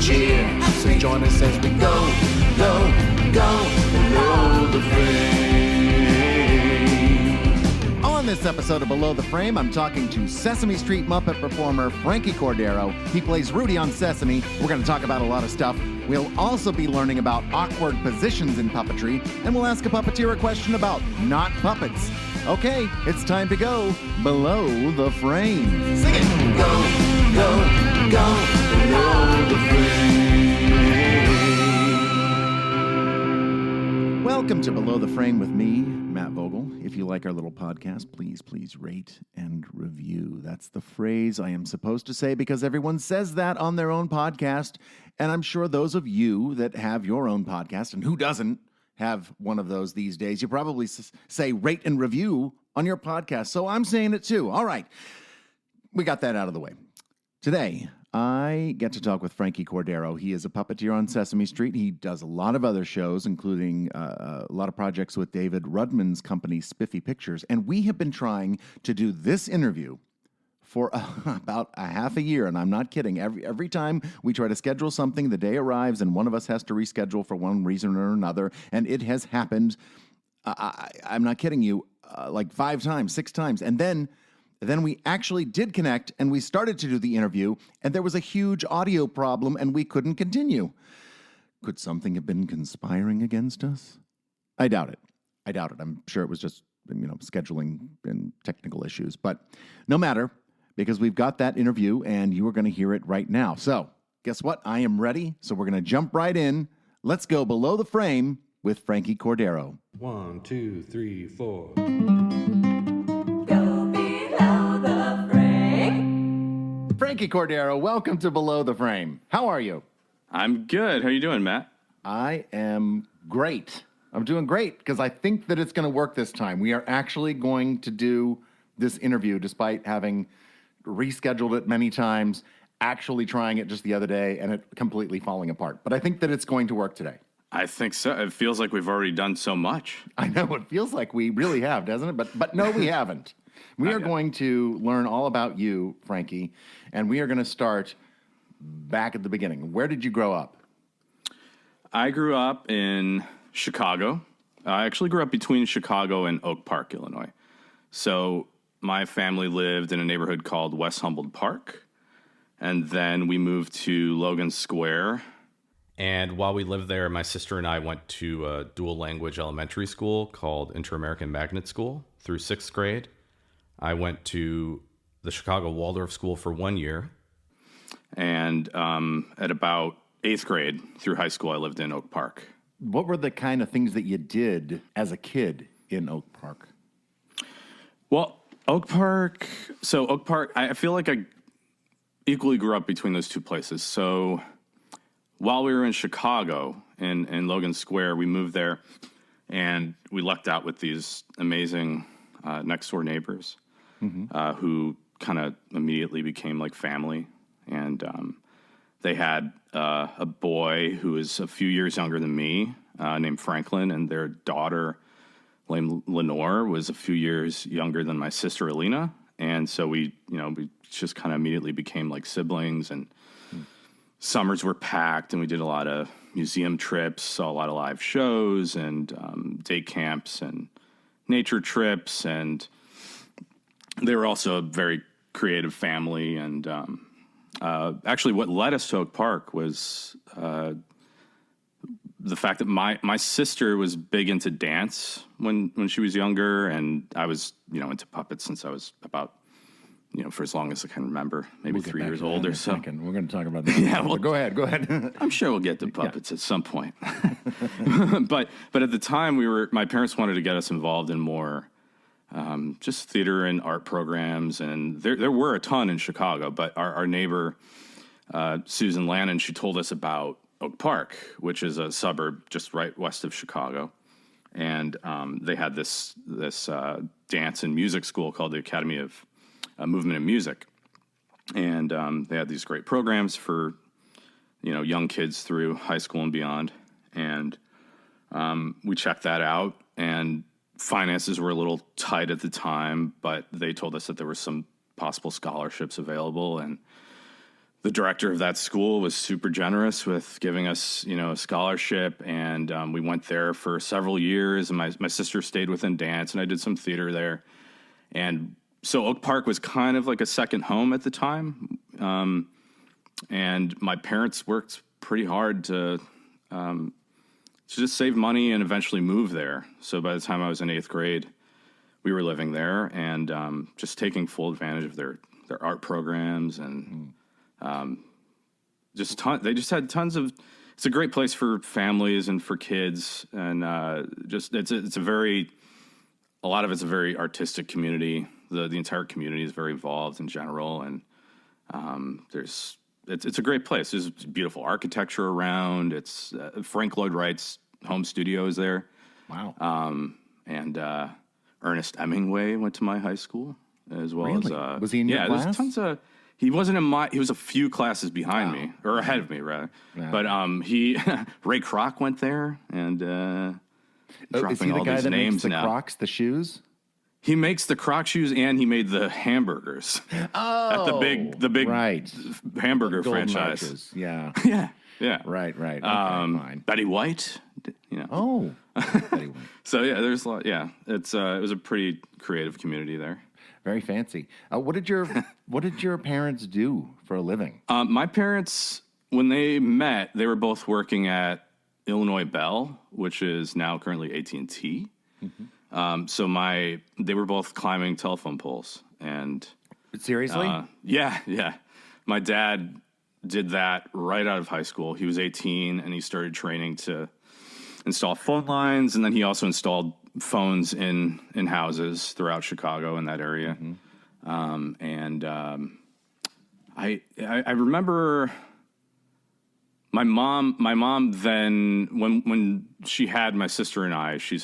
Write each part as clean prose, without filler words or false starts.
cheer. So join us as we go below the frame. On this episode of Below the Frame, I'm talking to Sesame Street Muppet performer Frankie Cordero. He plays Rudy on Sesame. We're going to talk about a lot of stuff. We'll also be learning about awkward positions in puppetry, and we'll ask a puppeteer a question about not puppets. Okay, it's time to go below the frame. Sing it! Go below the frame. Welcome to Below the Frame with me, Matt Vogel. If you like our little podcast, please rate and review. That's the phrase I am supposed to say because everyone says that on their own podcast. And I'm sure those of you that have your own podcast, and who doesn't have one of those these days, you probably say rate and review on your podcast. So I'm saying it too. All right. We got that out of the way. Today, I get to talk with Frankie Cordero. He is a puppeteer on Sesame Street. He does a lot of other shows, including a lot of projects with David Rudman's company, Spiffy Pictures. And we have been trying to do this interview for about a half a year, and I'm not kidding. Every time we try to schedule something, the day arrives, and one of us has to reschedule for one reason or another, and it has happened, I'm not kidding you, like 5 times, 6 times, and then we actually did connect, and we started to do the interview, and there was a huge audio problem, and we couldn't continue. Could something have been conspiring against us? I doubt it. I'm sure it was just, scheduling and technical issues, but no matter, because we've got that interview, and you are going to hear it right now. So, guess what? I am ready, so we're going to jump right in. Let's go below the frame with Frankie Cordero. 1, 2, 3, 4. Go below the frame. Frankie Cordero, welcome to Below the Frame. How are you? I'm good. How are you doing, Matt? I am great. I'm doing great because I think that it's going to work this time. We are actually going to do this interview despite having rescheduled it many times, actually trying it just the other day, and it completely falling apart. But I think that it's going to work today. I think so. It feels like we've already done so much. I know. It feels like we really have, doesn't it? But no, we haven't. We are going to learn all about you, Frankie, and we are going to start back at the beginning. Where did you grow up? I grew up in Chicago. I actually grew up between Chicago and Oak Park, Illinois. So my family lived in a neighborhood called West Humboldt Park, and then we moved to Logan Square. And while we lived there, my sister and I went to a dual language elementary school called Inter-American Magnet School through 6th grade. I went to the Chicago Waldorf School for 1 year. And at about 8th grade through high school, I lived in Oak Park. What were the kind of things that you did as a kid in Oak Park? Well, Oak Park, I feel like I equally grew up between those two places. So while we were in Chicago, in Logan Square, we moved there, and we lucked out with these amazing next-door neighbors who kind of immediately became like family. And they had a boy who was a few years younger than me named Franklin, and their daughter named Lenore was a few years younger than my sister Alina, and so we just kind of immediately became like siblings. And summers were packed, and we did a lot of museum trips, saw a lot of live shows, and day camps and nature trips. And they were also a very creative family. And actually, what led us to Oak Park was the fact that my sister was big into dance when she was younger, and I was, into puppets since I was about, for as long as I can remember, maybe 3 years old or so. We're going to talk about that. Yeah, well, go ahead. I'm sure we'll get to puppets at some point. but at the time, my parents wanted to get us involved in more just theater and art programs, and there were a ton in Chicago. But our neighbor Susan Lannon, she told us about Oak Park, which is a suburb just right west of Chicago. And they had this dance and music school called the Academy of Movement and Music. And they had these great programs for, young kids through high school and beyond. And we checked that out, and finances were a little tight at the time, but they told us that there were some possible scholarships available. And the director of that school was super generous with giving us, a scholarship, and we went there for several years. And my sister stayed within dance, and I did some theater there. And so Oak Park was kind of like a second home at the time. And my parents worked pretty hard to just save money and eventually move there. So by the time I was in 8th grade, we were living there and just taking full advantage of their art programs and they just had tons of. It's a great place for families and for kids, and it's a lot of it's a very artistic community. The entire community is very involved in general, and it's a great place. There's beautiful architecture around. It's Frank Lloyd Wright's home studio is there. Wow. And Ernest Hemingway went to my high school as well. Really? As was he in your class? There's tons of. He wasn't in my. He was a few classes behind me, or ahead of me, rather. Yeah. But Ray Kroc went there, and Is he the all guy these that names makes the now. Crocs, the shoes? He makes the Croc shoes, and he made the hamburgers. Oh, at the big right. hamburger Golden franchise. Arches. Yeah. Yeah. Right. Okay, fine. Betty White. Oh. Betty White. So yeah, there's a lot. Yeah, it was a pretty creative community there. Very fancy. What did your parents do for a living? My parents, when they met, they were both working at Illinois Bell, which is now currently AT&T. So they were both climbing telephone poles, and Seriously? yeah. My dad did that right out of high school. He was 18, and he started training to install phone lines, and then he also installed phones in houses throughout Chicago in that area. I remember my mom then when she had my sister and I, she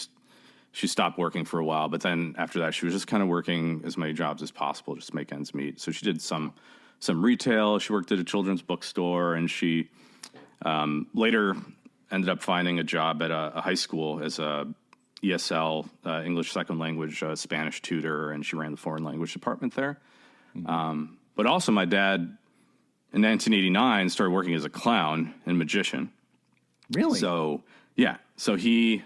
stopped working for a while, but then after that she was just kind of working as many jobs as possible just to make ends meet. So she did some retail. She worked at a children's bookstore, and she later ended up finding a job at a high school as a ESL, English Second Language, Spanish tutor, and she ran the foreign language department there. But also my dad, in 1989, started working as a clown and magician. Really? So, yeah. So he...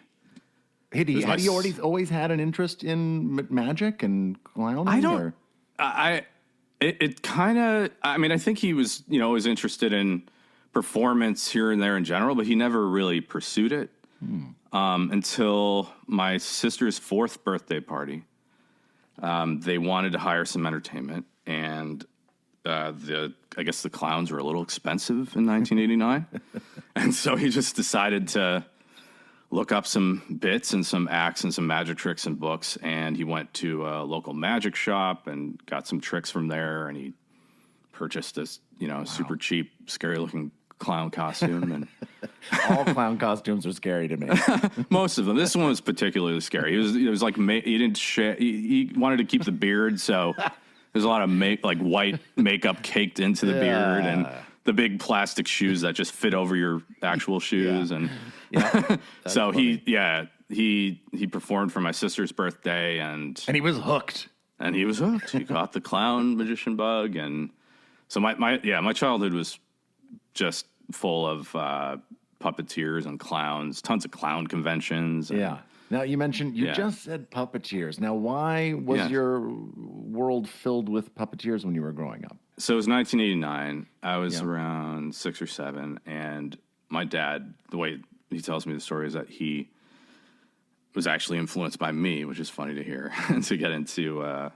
Had he always had an interest in magic and clowning? I don't... It kind of... I mean, I think he was, always interested in performance here and there in general, but he never really pursued it until my sister's 4th birthday party. They wanted to hire some entertainment, and I guess the clowns were a little expensive in 1989. And so he just decided to look up some bits and some acts and some magic tricks and books, and he went to a local magic shop and got some tricks from there, and he purchased this, super cheap, scary-looking clown costume. And all clown costumes are scary to me. most of them. This one was particularly scary. It was like he didn't he wanted to keep the beard, so there's a lot of white makeup caked into the beard, and the big plastic shoes that just fit over your actual shoes. And so funny. he performed for my sister's birthday, and he was hooked. He caught the clown magician bug, and so my childhood was just full of puppeteers and clowns, tons of clown conventions. Yeah. Now, you mentioned, you just said puppeteers. Now, why was your world filled with puppeteers when you were growing up? So it was 1989. I was around 6 or 7, and my dad, the way he tells me the story is that he was actually influenced by me, which is funny to hear, to get into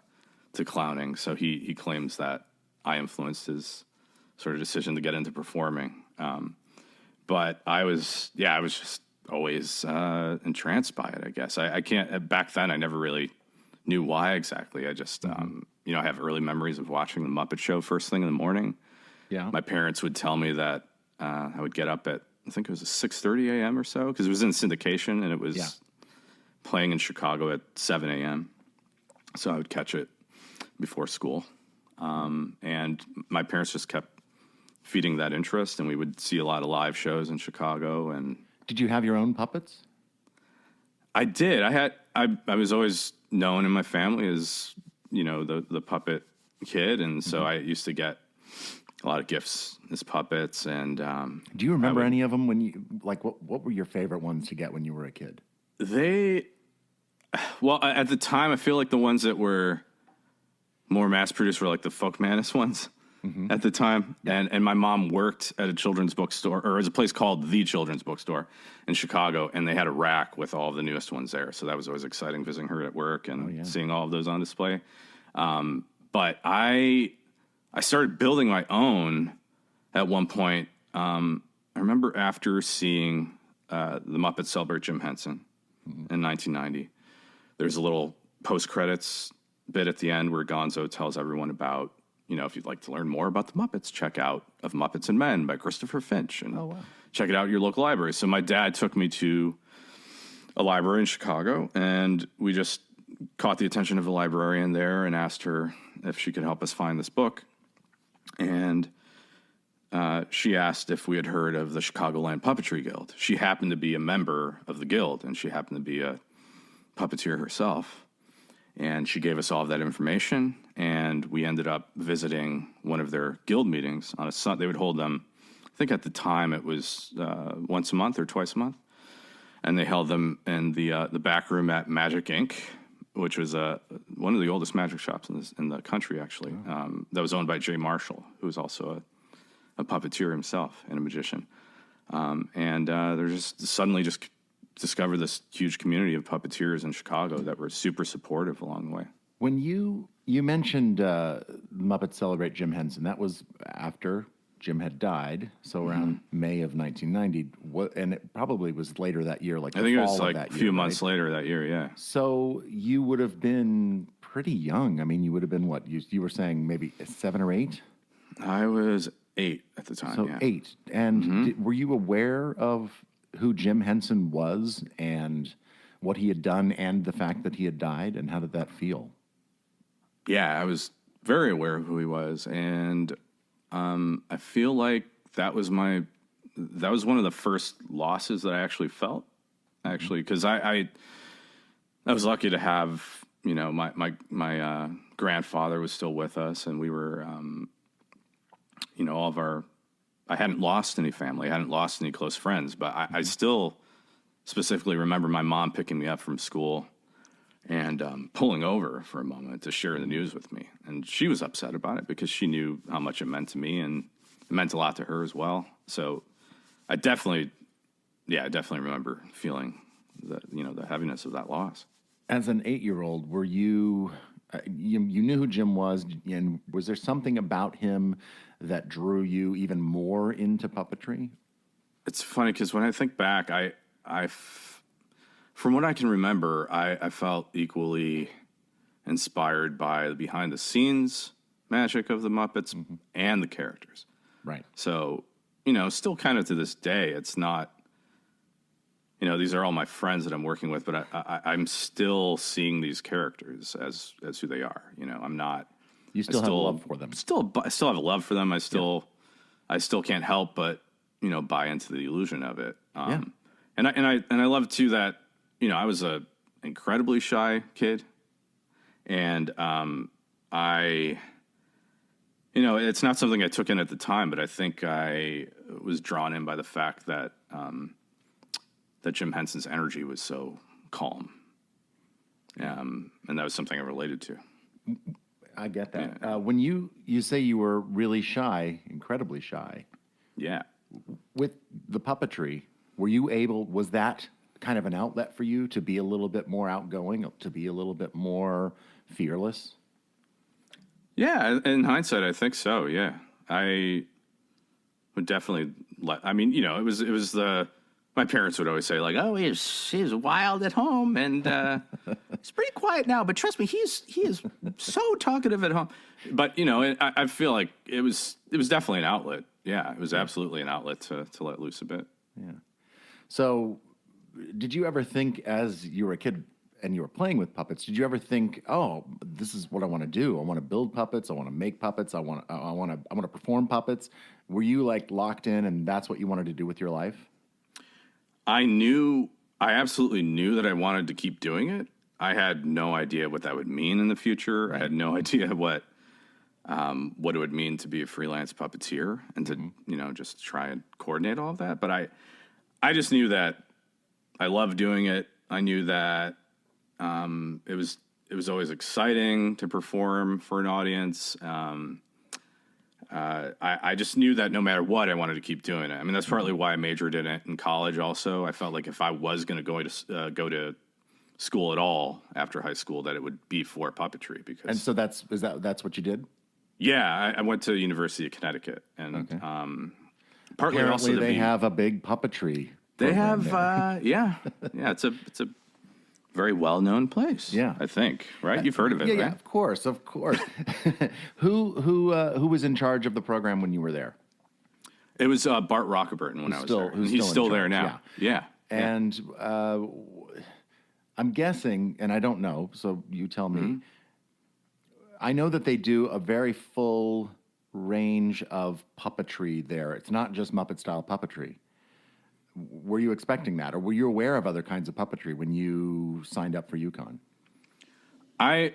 to clowning. So he claims that I influenced his sort of decision to get into performing. But I was just always entranced by it, I guess. I can't, back then I never really knew why exactly. I just, I have early memories of watching the Muppet Show first thing in the morning. Yeah. My parents would tell me that I would get up at, I think it was 6:30 a.m. or so, because it was in syndication, and it was playing in Chicago at 7 a.m. So I would catch it before school. And my parents just kept feeding that interest, and we would see a lot of live shows in Chicago. And did you have your own puppets? I did. I was always known in my family as, the puppet kid, and so I used to get a lot of gifts as puppets. And Do you remember any of them when you, like, what were your favorite ones to get when you were a kid? Well, at the time, I feel like the ones that were more mass-produced were like the Folk Manus ones at the time. And my mom worked at a children's bookstore, or as a place called The Children's Bookstore in Chicago, and they had a rack with all of the newest ones there. So that was always exciting visiting her at work and seeing all of those on display. But I started building my own at one point. I remember after seeing the Muppets celebrate Jim Henson in 1990, there's a little post-credits bit at the end where Gonzo tells everyone about, if you'd like to learn more about the Muppets, check out Of Muppets and Men by Christopher Finch, and check it out at your local library. So my dad took me to a library in Chicago, and we just caught the attention of the librarian there and asked her if she could help us find this book. And she asked if we had heard of the Chicagoland Puppetry Guild. She happened to be a member of the guild, and she happened to be a puppeteer herself. And she gave us all of that information, and we ended up visiting one of their guild meetings on a Sunday. They would hold them, I think at the time it was once a month or twice a month. And they held them in the back room at Magic Inc., which was one of the oldest magic shops in the country, actually. That was owned by Jay Marshall, who was also a puppeteer himself and a magician. And they're just suddenly discovered this huge community of puppeteers in Chicago that were super supportive along the way. When you mentioned Muppets Celebrate Jim Henson, that was after Jim had died, so around May of 1990, and it probably was later that year, like I think it was like a few months later that year, yeah. So you would have been pretty young. I mean, you would have been what? You were saying maybe 7 or 8? I was 8 at the time, so yeah. 8. And were you aware of who Jim Henson was and what he had done and the fact that he had died, and how did that feel? Yeah, I was very aware of who he was, and I feel like that was one of the first losses that I actually felt, because I was lucky to have, my grandfather was still with us, and we were, I hadn't lost any family, I hadn't lost any close friends, but I still specifically remember my mom picking me up from school and pulling over for a moment to share the news with me. And she was upset about it because she knew how much it meant to me, and it meant a lot to her as well. So I definitely remember feeling the heaviness of that loss. As an 8-year-old, were you knew who Jim was, and was there something about him that drew you even more into puppetry? It's funny because when I think back, from what I can remember, I felt equally inspired by the behind-the-scenes magic of the Muppets and the characters. Right. So, still kind of to this day, it's not, these are all my friends that I'm working with, but I'm still seeing these characters as who they are. I'm not. You still have a love for them. I still have a love for them. I still can't help but, buy into the illusion of it. And I love too that, I was a incredibly shy kid, and it's not something I took in at the time, but I think I was drawn in by the fact that that Jim Henson's energy was so calm, and that was something I related to. I get that. Yeah. When you say you were really shy, incredibly shy, yeah, with the puppetry, was that kind of an outlet for you to be a little bit more outgoing, to be a little bit more fearless? Yeah, in hindsight, I think so. Yeah, I would definitely. It was my parents would always say, like, "Oh, he's wild at home, and he's pretty quiet now. But trust me, he is so talkative at home." But I feel like it was definitely an outlet. Yeah, it was absolutely an outlet to let loose a bit. Yeah. So, did you ever think, as you were a kid and you were playing with puppets, did you ever think, "Oh, this is what I want to do. I want to build puppets. I want to make puppets. I want to perform puppets"? Were you like locked in, and that's what you wanted to do with your life? I absolutely knew that I wanted to keep doing it. I had no idea what that would mean in the future. Right. I had no idea what what it would mean to be a freelance puppeteer and to, just try and coordinate all of that. But I just knew that I loved doing it. I knew that it was always exciting to perform for an audience. I just knew that no matter what, I wanted to keep doing it. I mean, that's partly why I majored in it in college also. I felt like if I was going to go to school at all after high school, that it would be for puppetry. Because And so that's what you did? yeah, I went to the University of Connecticut, and partly Apparently also they have a big puppetry. they program have there. yeah. It's a very well known place. Yeah. I think right. You've heard of it, Yeah, right? yeah, of course. Who was in charge of the program when you were there? It was Bart Rockerburton when I was there. Who's He's still still in there charge, now. Yeah. And I'm guessing, and I don't know, so you tell me. I know that they do a very full range of puppetry there. It's not just Muppet-style puppetry. Were you expecting that, or were you aware of other kinds of puppetry when you signed up for UConn? I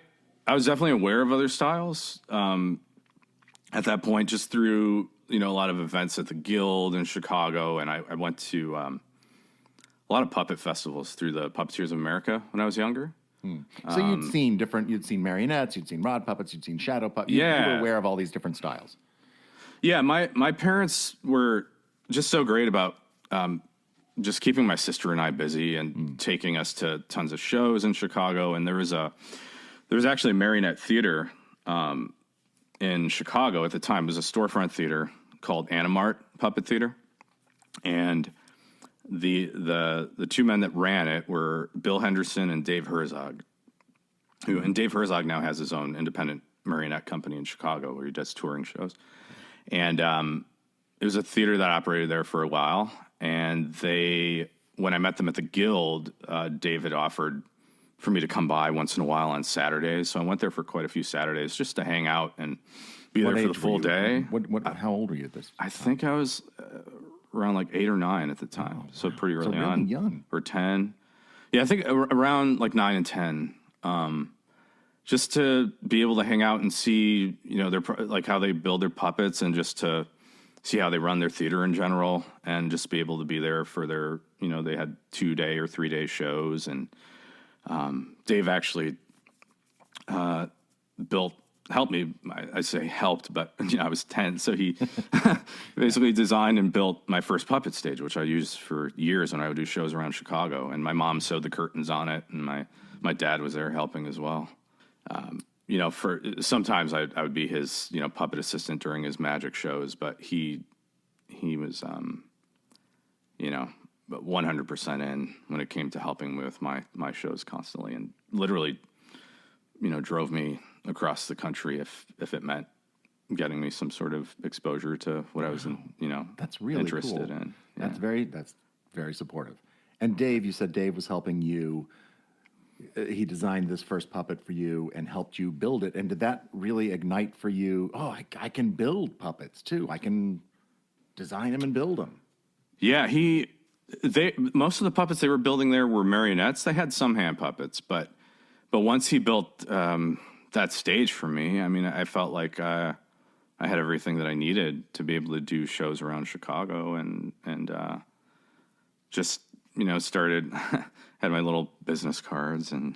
was definitely aware of other styles at that point, just through a lot of events at the Guild in Chicago, and I went to a lot of puppet festivals through the Puppeteers of America when I was younger. So you'd seen marionettes, you'd seen rod puppets, you'd seen shadow puppets. You were aware of all these different styles. Yeah, my parents were just so great about just keeping my sister and I busy and taking us to tons of shows in Chicago. And there was actually a marionette theater in Chicago at the time. It was a storefront theater called Animart Puppet Theater, and the two men that ran it were Bill Henderson and Dave Herzog. And Dave Herzog now has his own independent marionette company in Chicago where he does touring shows. And it was a theater that operated there for a while. And when I met them at the Guild, David offered for me to come by once in a while on Saturdays. So I went there for quite a few Saturdays just to hang out and be there for the full day. How old were you at this? I think I was around like 8 or 9 at the time. So pretty early really on. young. Or 10. Yeah, I think around like 9 and 10. Just to be able to hang out and see, their like how they build their puppets, and just to see how they run their theater in general, and just be able to be there for their, they had 2-day or 3-day shows. And Dave actually helped me. I say helped, but I was 10, so he basically designed and built my first puppet stage, which I used for years when I would do shows around Chicago. And my mom sewed the curtains on it, and my dad was there helping as well. For sometimes I would be his puppet assistant during his magic shows, but he was 100% in when it came to helping with my shows constantly, and literally drove me across the country if it meant getting me some sort of exposure to what I was That's really interested cool. in. Yeah. That's very supportive. And Dave, you said Dave was helping you. He designed this first puppet for you and helped you build it. And did that really ignite for you? Oh, I can build puppets too. I can design them and build them. Yeah, most of the puppets they were building there were marionettes. They had some hand puppets, but once he built that stage for me, I mean, I felt like I had everything that I needed to be able to do shows around Chicago, and just started had my little business cards, and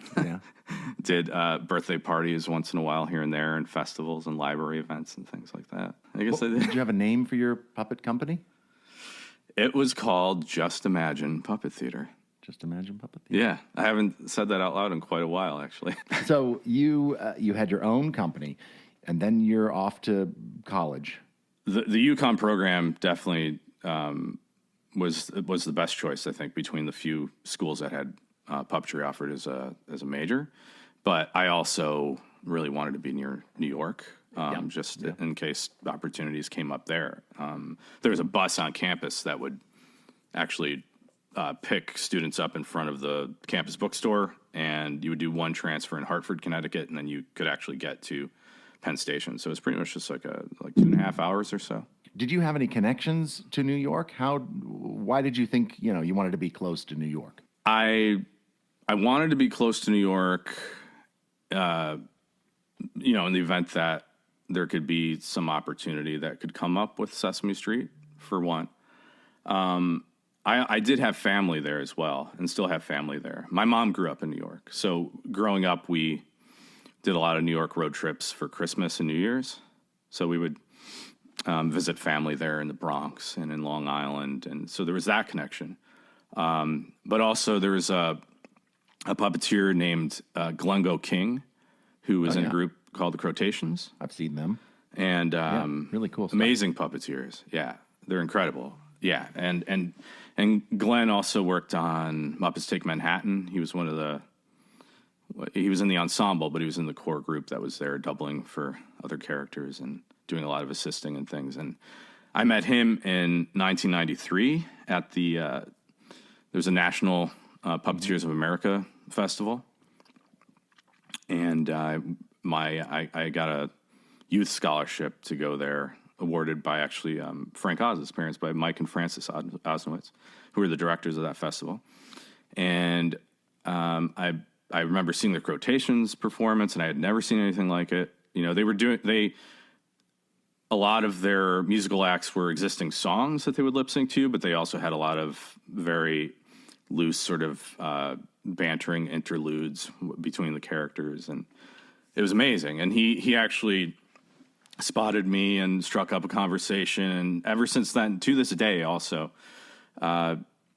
did birthday parties once in a while here and there, and festivals and library events and things like that. I guess I did. Did you have a name for your puppet company? It was called Just Imagine Puppet Theater. Just Imagine Puppet Theater. Yeah, I haven't said that out loud in quite a while, actually. So you had your own company, and then you're off to college. The UConn program definitely was the best choice, I think, between the few schools that had puppetry offered as a major. But I also really wanted to be near New York, in case opportunities came up there. There was a bus on campus that would actually pick students up in front of the campus bookstore, and you would do one transfer in Hartford, Connecticut, and then you could actually get to Penn Station. So it's pretty much just like 2.5 hours or so. Did you have any connections to New York? Why did you think, you wanted to be close to New York? I wanted to be close to New York, in the event that there could be some opportunity that could come up with Sesame Street, for one. I did have family there as well, and still have family there. My mom grew up in New York. So growing up, we did a lot of New York road trips for Christmas and New Year's. So we would visit family there in the Bronx and in Long Island. And so there was that connection. But also there was a puppeteer named Glengo King, who was in a group called the Crotations. I've seen them. And really cool stuff. Amazing puppeteers. Yeah, they're incredible. Yeah, and Glenn also worked on Muppets Take Manhattan. He was he was in the ensemble, but he was in the core group that was there doubling for other characters and doing a lot of assisting and things. And I met him in 1993 at there was a National Puppeteers of America festival. And I got a youth scholarship to go there, awarded by actually Frank Oz's parents, by Mike and Frances Osnowitz, who were the directors of that festival. And I remember seeing the Crotations performance, and I had never seen anything like it. You know, a lot of their musical acts were existing songs that they would lip sync to, but they also had a lot of very loose sort of bantering interludes between the characters, and it was amazing. And he actually spotted me and struck up a conversation, and ever since then, to this day, also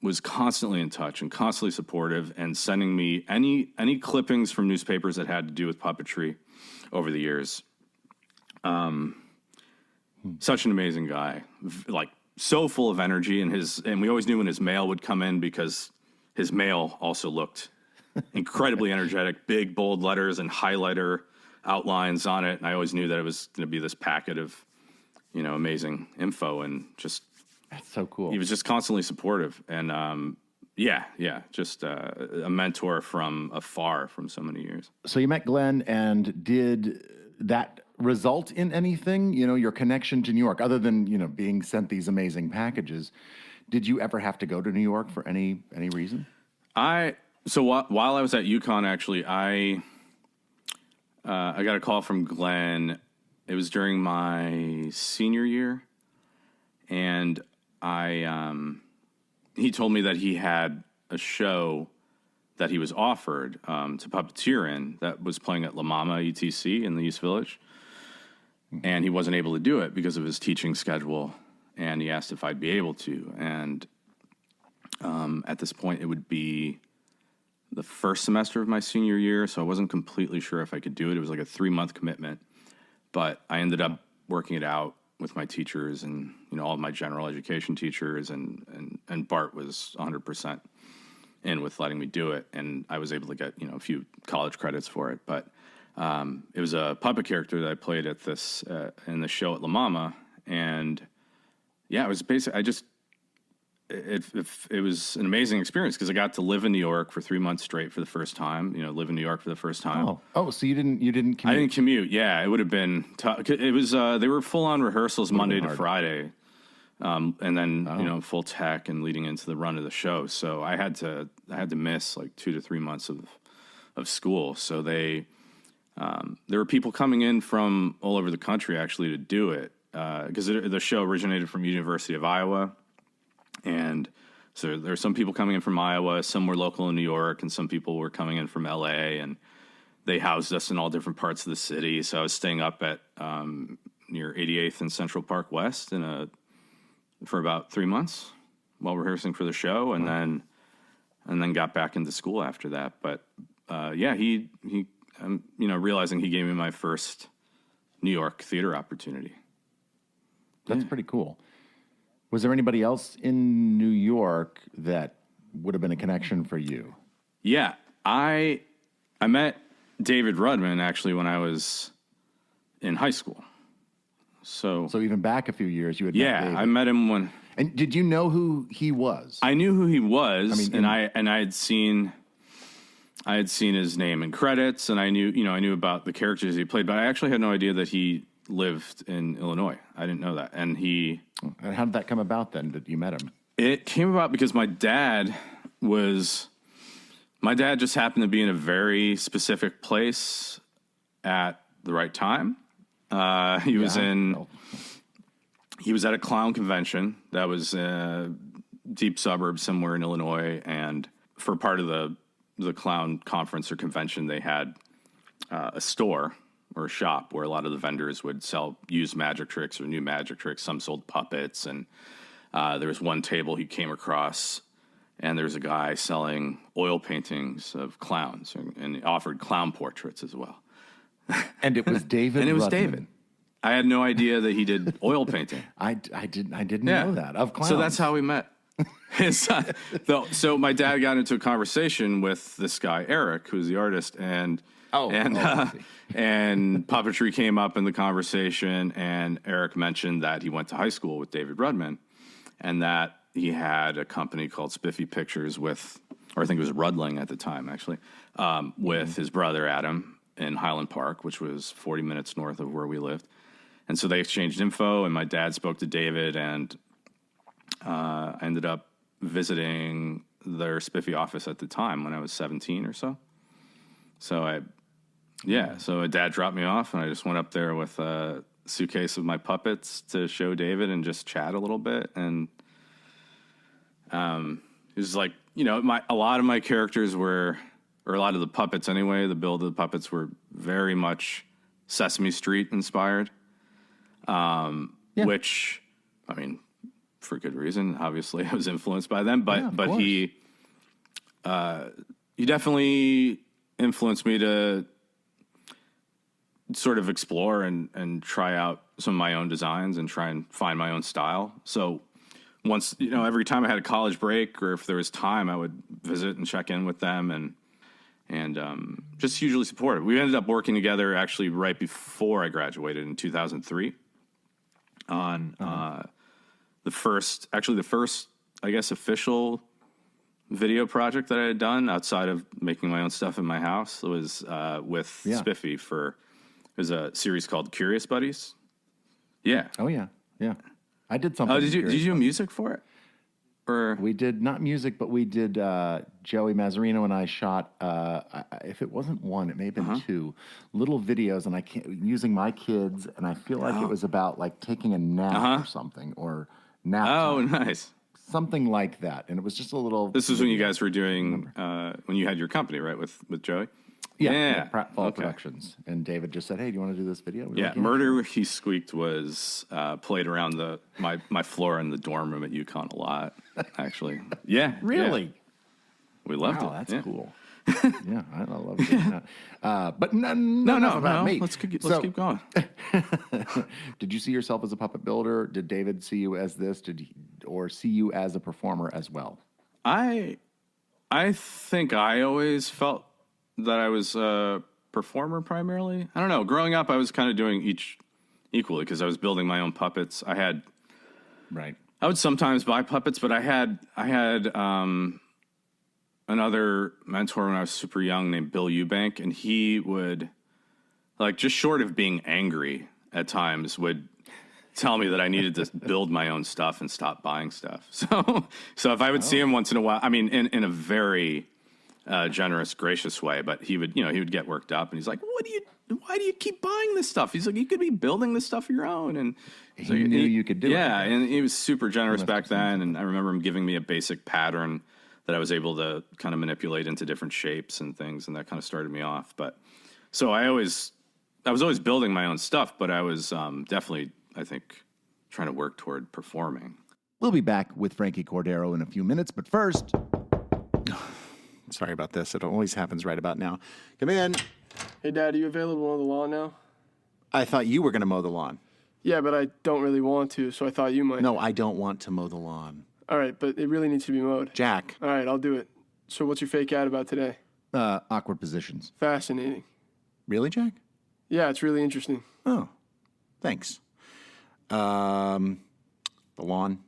was constantly in touch and constantly supportive, and sending me any clippings from newspapers that had to do with puppetry over the years. Such an amazing guy, like so full of energy, and we always knew when his mail would come in, because his mail also looked incredibly energetic, big bold letters and highlighter outlines on it. And I always knew that it was going to be this packet of, amazing info, and just, that's so cool. He was just constantly supportive, and just a mentor from afar from so many years. So you met Glenn, and did that result in anything? Your connection to New York, other than being sent these amazing packages. Did you ever have to go to New York for any reason? So while I was at UConn, actually, I got a call from Glenn. It was during my senior year, and he told me that he had a show that he was offered to puppeteer in that was playing at La Mama ETC in the East Village, and he wasn't able to do it because of his teaching schedule. And he asked if I'd be able to. And at this point, it would be the first semester of my senior year, so I wasn't completely sure if I could do it. It was like a 3-month commitment. But I ended up working it out with my teachers and, all of my general education teachers, and Bart was 100% in with letting me do it. And I was able to get, a few college credits for it. But it was a puppet character that I played at in the show at La Mama. And yeah, it was basically, it was an amazing experience, because I got to live in New York for 3 months straight for the first time, live in New York for the first time. Oh, so you didn't commute? I didn't commute. Yeah, it would have been tough. It was, they were full on rehearsals Monday to Friday. And then, full tech and leading into the run of the show. So I had to miss like 2 to 3 months of school. So there were people coming in from all over the country actually to do it. Because the show originated from University of Iowa, and so there were some people coming in from Iowa, some were local in New York, and some people were coming in from LA, and they housed us in all different parts of the city. So I was staying up at near 88th and Central Park West for about 3 months while rehearsing for the show, and then got back into school after that. But he realizing he gave me my first New York theater opportunity. That's pretty cool. Was there anybody else in New York that would have been a connection for you? Yeah, I met David Rudman actually when I was in high school. So even back a few years, you had met David. I met him when. And did you know who he was? I knew who he was, I had seen his name in credits, and I knew about the characters he played, but I actually had no idea that he lived in Illinois. I didn't know that. And how did that come about then, that you met him? It came about because my dad just happened to be in a very specific place at the right time. He was at a clown convention that was deep suburbs somewhere in Illinois, and for part of the clown conference or convention, they had a store or a shop where a lot of the vendors would sell used magic tricks or new magic tricks. Some sold puppets, and there was one table he came across, and there was a guy selling oil paintings of clowns, and he offered clown portraits as well. And it was David. And it was Rudman. David. I had no idea that he did oil painting. I didn't know that of clowns. So that's how we met. So my dad got into a conversation with this guy Eric, who's the artist, and puppetry came up in the conversation, and Eric mentioned that he went to high school with David Rudman, and that he had a company called Spiffy Pictures with, or I think it was Rudling at the time, actually, with his brother Adam in Highland Park, which was 40 minutes north of where we lived. And so they exchanged info, and my dad spoke to David, and I ended up visiting their Spiffy office at the time when I was 17 or so. So my dad dropped me off, and I just went up there with a suitcase of my puppets to show David and just chat a little bit. And it was like, a lot of my characters were, or a lot of the puppets anyway, the build of the puppets were very much Sesame Street inspired. Which, I mean, for good reason. Obviously, I was influenced by them, but he definitely influenced me to sort of explore and try out some of my own designs and try and find my own style. So once, every time I had a college break or if there was time, I would visit and check in with them and just hugely supportive. We ended up working together actually right before I graduated in 2003 on the first, I guess, official video project that I had done outside of making my own stuff in my house. It was with Spiffy it was a series called Curious Buddies. Yeah. Oh yeah. Yeah. I did something. Oh, did you do music for it? Or we did not music, but we did. Joey Mazzarino and I shot. If it wasn't one, it may have been two little videos, and using my kids, and I feel like it was about like taking a nap or something, or nap. Oh, time. nice. Something like that, and it was just a little. This was when you guys were doing when you had your company, right, with Joey. Yeah. Pratfall Productions, and David just said, "Hey, do you want to do this video?" We're like, Murder He Squeaked was played around my floor in the dorm room at UConn a lot, actually. Yeah, really. Yeah. We loved it. That's cool. Yeah, I love it. But no, about me. Let's keep going. Did you see yourself as a puppet builder? Did David see you as this? Or see you as a performer as well? I think I always felt that I was a performer primarily. I don't know. Growing up, I was kind of doing each equally because I was building my own puppets. I would sometimes buy puppets, but I had another mentor when I was super young named Bill Eubank, and he would, like, just short of being angry at times, would tell me that I needed to build my own stuff and stop buying stuff. So if I would see him once in a while, I mean, in a very generous, gracious way, but he would get worked up, and he's like, why do you keep buying this stuff? He's like, you could be building this stuff of your own. And so he knew you could do it. Yeah, and he was super generous back then, and I remember him giving me a basic pattern that I was able to kind of manipulate into different shapes and things, and that kind of started me off. But so I was always building my own stuff, but I was definitely, I think, trying to work toward performing. We'll be back with Frankie Cordero in a few minutes, but first... Sorry about this. It always happens right about now. Come in. Hey, Dad, are you available on the lawn now? I thought you were going to mow the lawn. Yeah, but I don't really want to, so I thought you might. No, I don't want to mow the lawn. All right, but it really needs to be mowed. Jack. All right, I'll do it. So what's your fake ad about today? Awkward positions. Fascinating. Really, Jack? Yeah, it's really interesting. Oh, thanks. The lawn?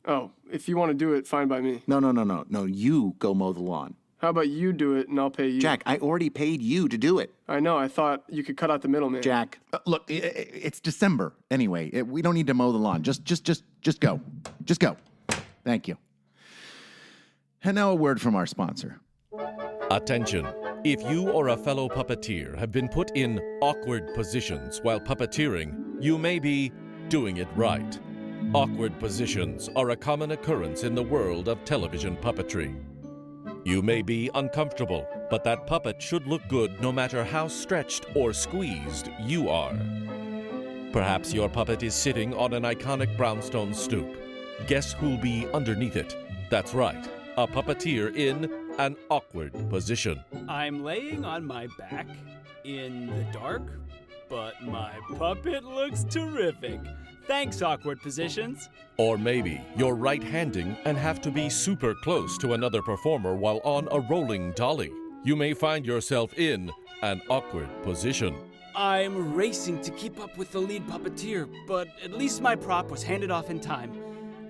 Oh, if you want to do it, fine by me. No. No, you go mow the lawn. How about you do it and I'll pay you? Jack, I already paid you to do it. I know. I thought you could cut out the middleman. Jack. Look, it's December anyway. We don't need to mow the lawn. Just go. Just go. Thank you. And now a word from our sponsor. Attention. If you or a fellow puppeteer have been put in awkward positions while puppeteering, you may be doing it right. Awkward positions are a common occurrence in the world of television puppetry. You may be uncomfortable, but that puppet should look good no matter how stretched or squeezed you are. Perhaps your puppet is sitting on an iconic brownstone stoop. Guess who'll be underneath it? That's right, a puppeteer in an awkward position. I'm laying on my back in the dark, but my puppet looks terrific. Thanks, awkward positions. Or maybe you're right-handing and have to be super close to another performer while on a rolling dolly. You may find yourself in an awkward position. I'm racing to keep up with the lead puppeteer, but at least my prop was handed off in time.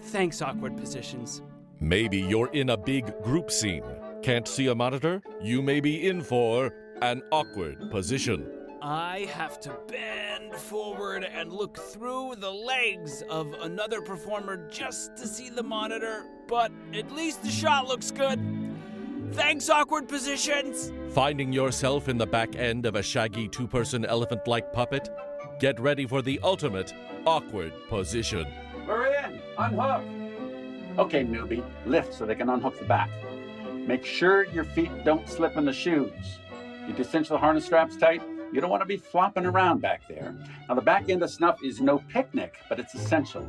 Thanks, awkward positions. Maybe you're in a big group scene. Can't see a monitor? You may be in for an awkward position. I have to bend forward and look through the legs of another performer just to see the monitor, but at least the shot looks good. Thanks, awkward positions! Finding yourself in the back end of a shaggy two-person elephant-like puppet? Get ready for the ultimate awkward position. We're in! Unhook! Okay, newbie, lift so they can unhook the back. Make sure your feet don't slip in the shoes. You can cinch the harness straps tight. You don't want to be flopping around back there. Now, the back end of Snuff is no picnic, but it's essential.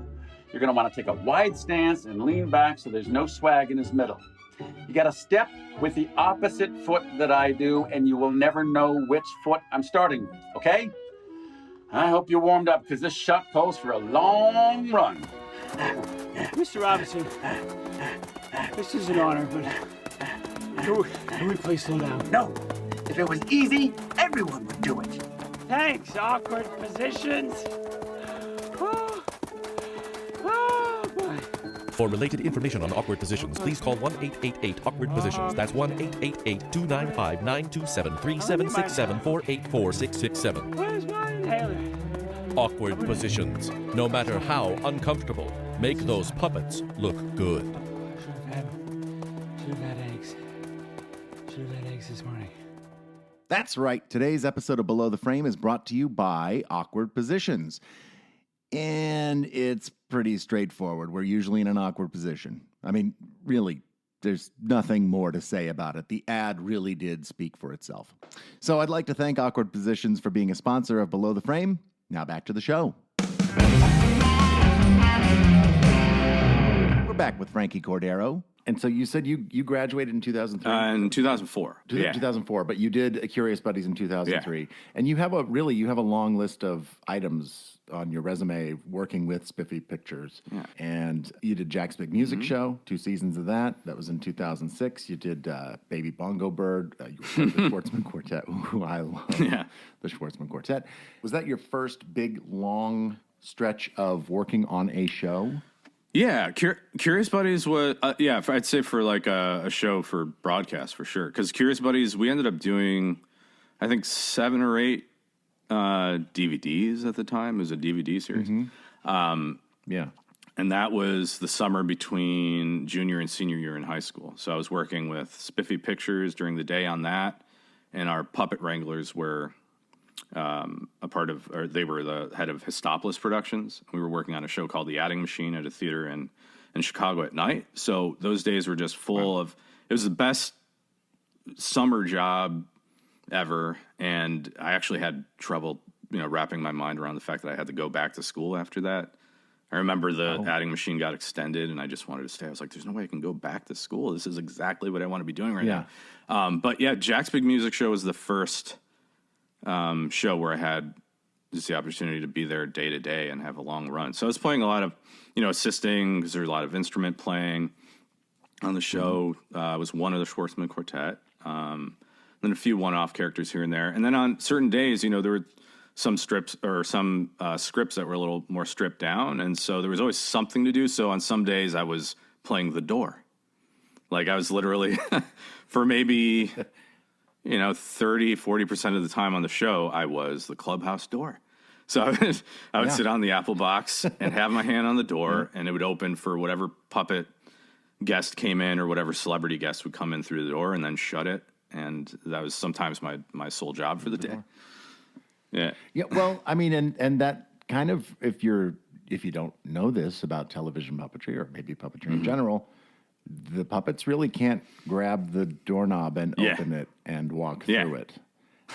You're going to want to take a wide stance and lean back so there's no swag in his middle. You got to step with the opposite foot that I do, and you will never know which foot I'm starting with, okay? I hope you're warmed up, because this shot calls for a long run. Mr. Robinson, this is an honor, but can we please slow down? No, if it was easy, everyone would do it. Thanks, awkward positions. Oh, boy. For related information on awkward positions, please call 1-888-AWKWARD-POSITIONS. That's 1-888-295-9273-767-484-667. Where's my inhaler? Awkward positions. No matter how uncomfortable, make those puppets look good. Should have had eggs. Should have had eggs this morning. That's right. Today's episode of Below the Frame is brought to you by Awkward Positions. And it's pretty straightforward. We're usually in an awkward position. I mean, really, there's nothing more to say about it. The ad really did speak for itself. So I'd like to thank Awkward Positions for being a sponsor of Below the Frame. Now back to the show. We're back with Frankie Cordero. And so you said you graduated in 2003? In 2004. 2004, but you did Curious Buddies in 2003. Yeah. And you have a long list of items on your resume working with Spiffy Pictures. Yeah. And you did Jack's Big Music Show, 2 seasons of that. That was in 2006. You did Baby Bongo Bird. You were the Schwartzman Quartet, who I love. Yeah. The Schwartzman Quartet. Was that your first big, long stretch of working on a show? Yeah, Curious Buddies was, I'd say for like a show for broadcast for sure. Because Curious Buddies, we ended up doing, I think, 7 or 8 DVDs at the time. It was a DVD series. Yeah. And that was the summer between junior and senior year in high school. So I was working with Spiffy Pictures during the day on that. And our puppet wranglers were they were the head of Histopolis Productions. We were working on a show called The Adding Machine at a theater in Chicago at night. So those days were just full of, it was the best summer job ever. And I actually had trouble, wrapping my mind around the fact that I had to go back to school after that. I remember the Adding Machine got extended and I just wanted to stay. I was like, there's no way I can go back to school. This is exactly what I want to be doing right now. But yeah, Jack's Big Music Show was the first show where I had just the opportunity to be there day to day and have a long run. So I was playing a lot of, assisting because there's a lot of instrument playing on the show. I was one of the Schwartzman Quartet. Then a few one-off characters here and there. And then on certain days, there were some strips or some scripts that were a little more stripped down. And so there was always something to do. So on some days I was playing the door. Like I was literally for maybe... 30-40% of the time on the show, I was the clubhouse door. So I would sit on the apple box and have my hand on the door, and it would open for whatever puppet guest came in or whatever celebrity guest would come in through the door, and then shut it. and that was sometimes my sole job for the day. Yeah. Yeah, well, I mean, and that kind of, if you don't know this about television puppetry or maybe puppetry in general, the puppets really can't grab the doorknob and open it and walk through it.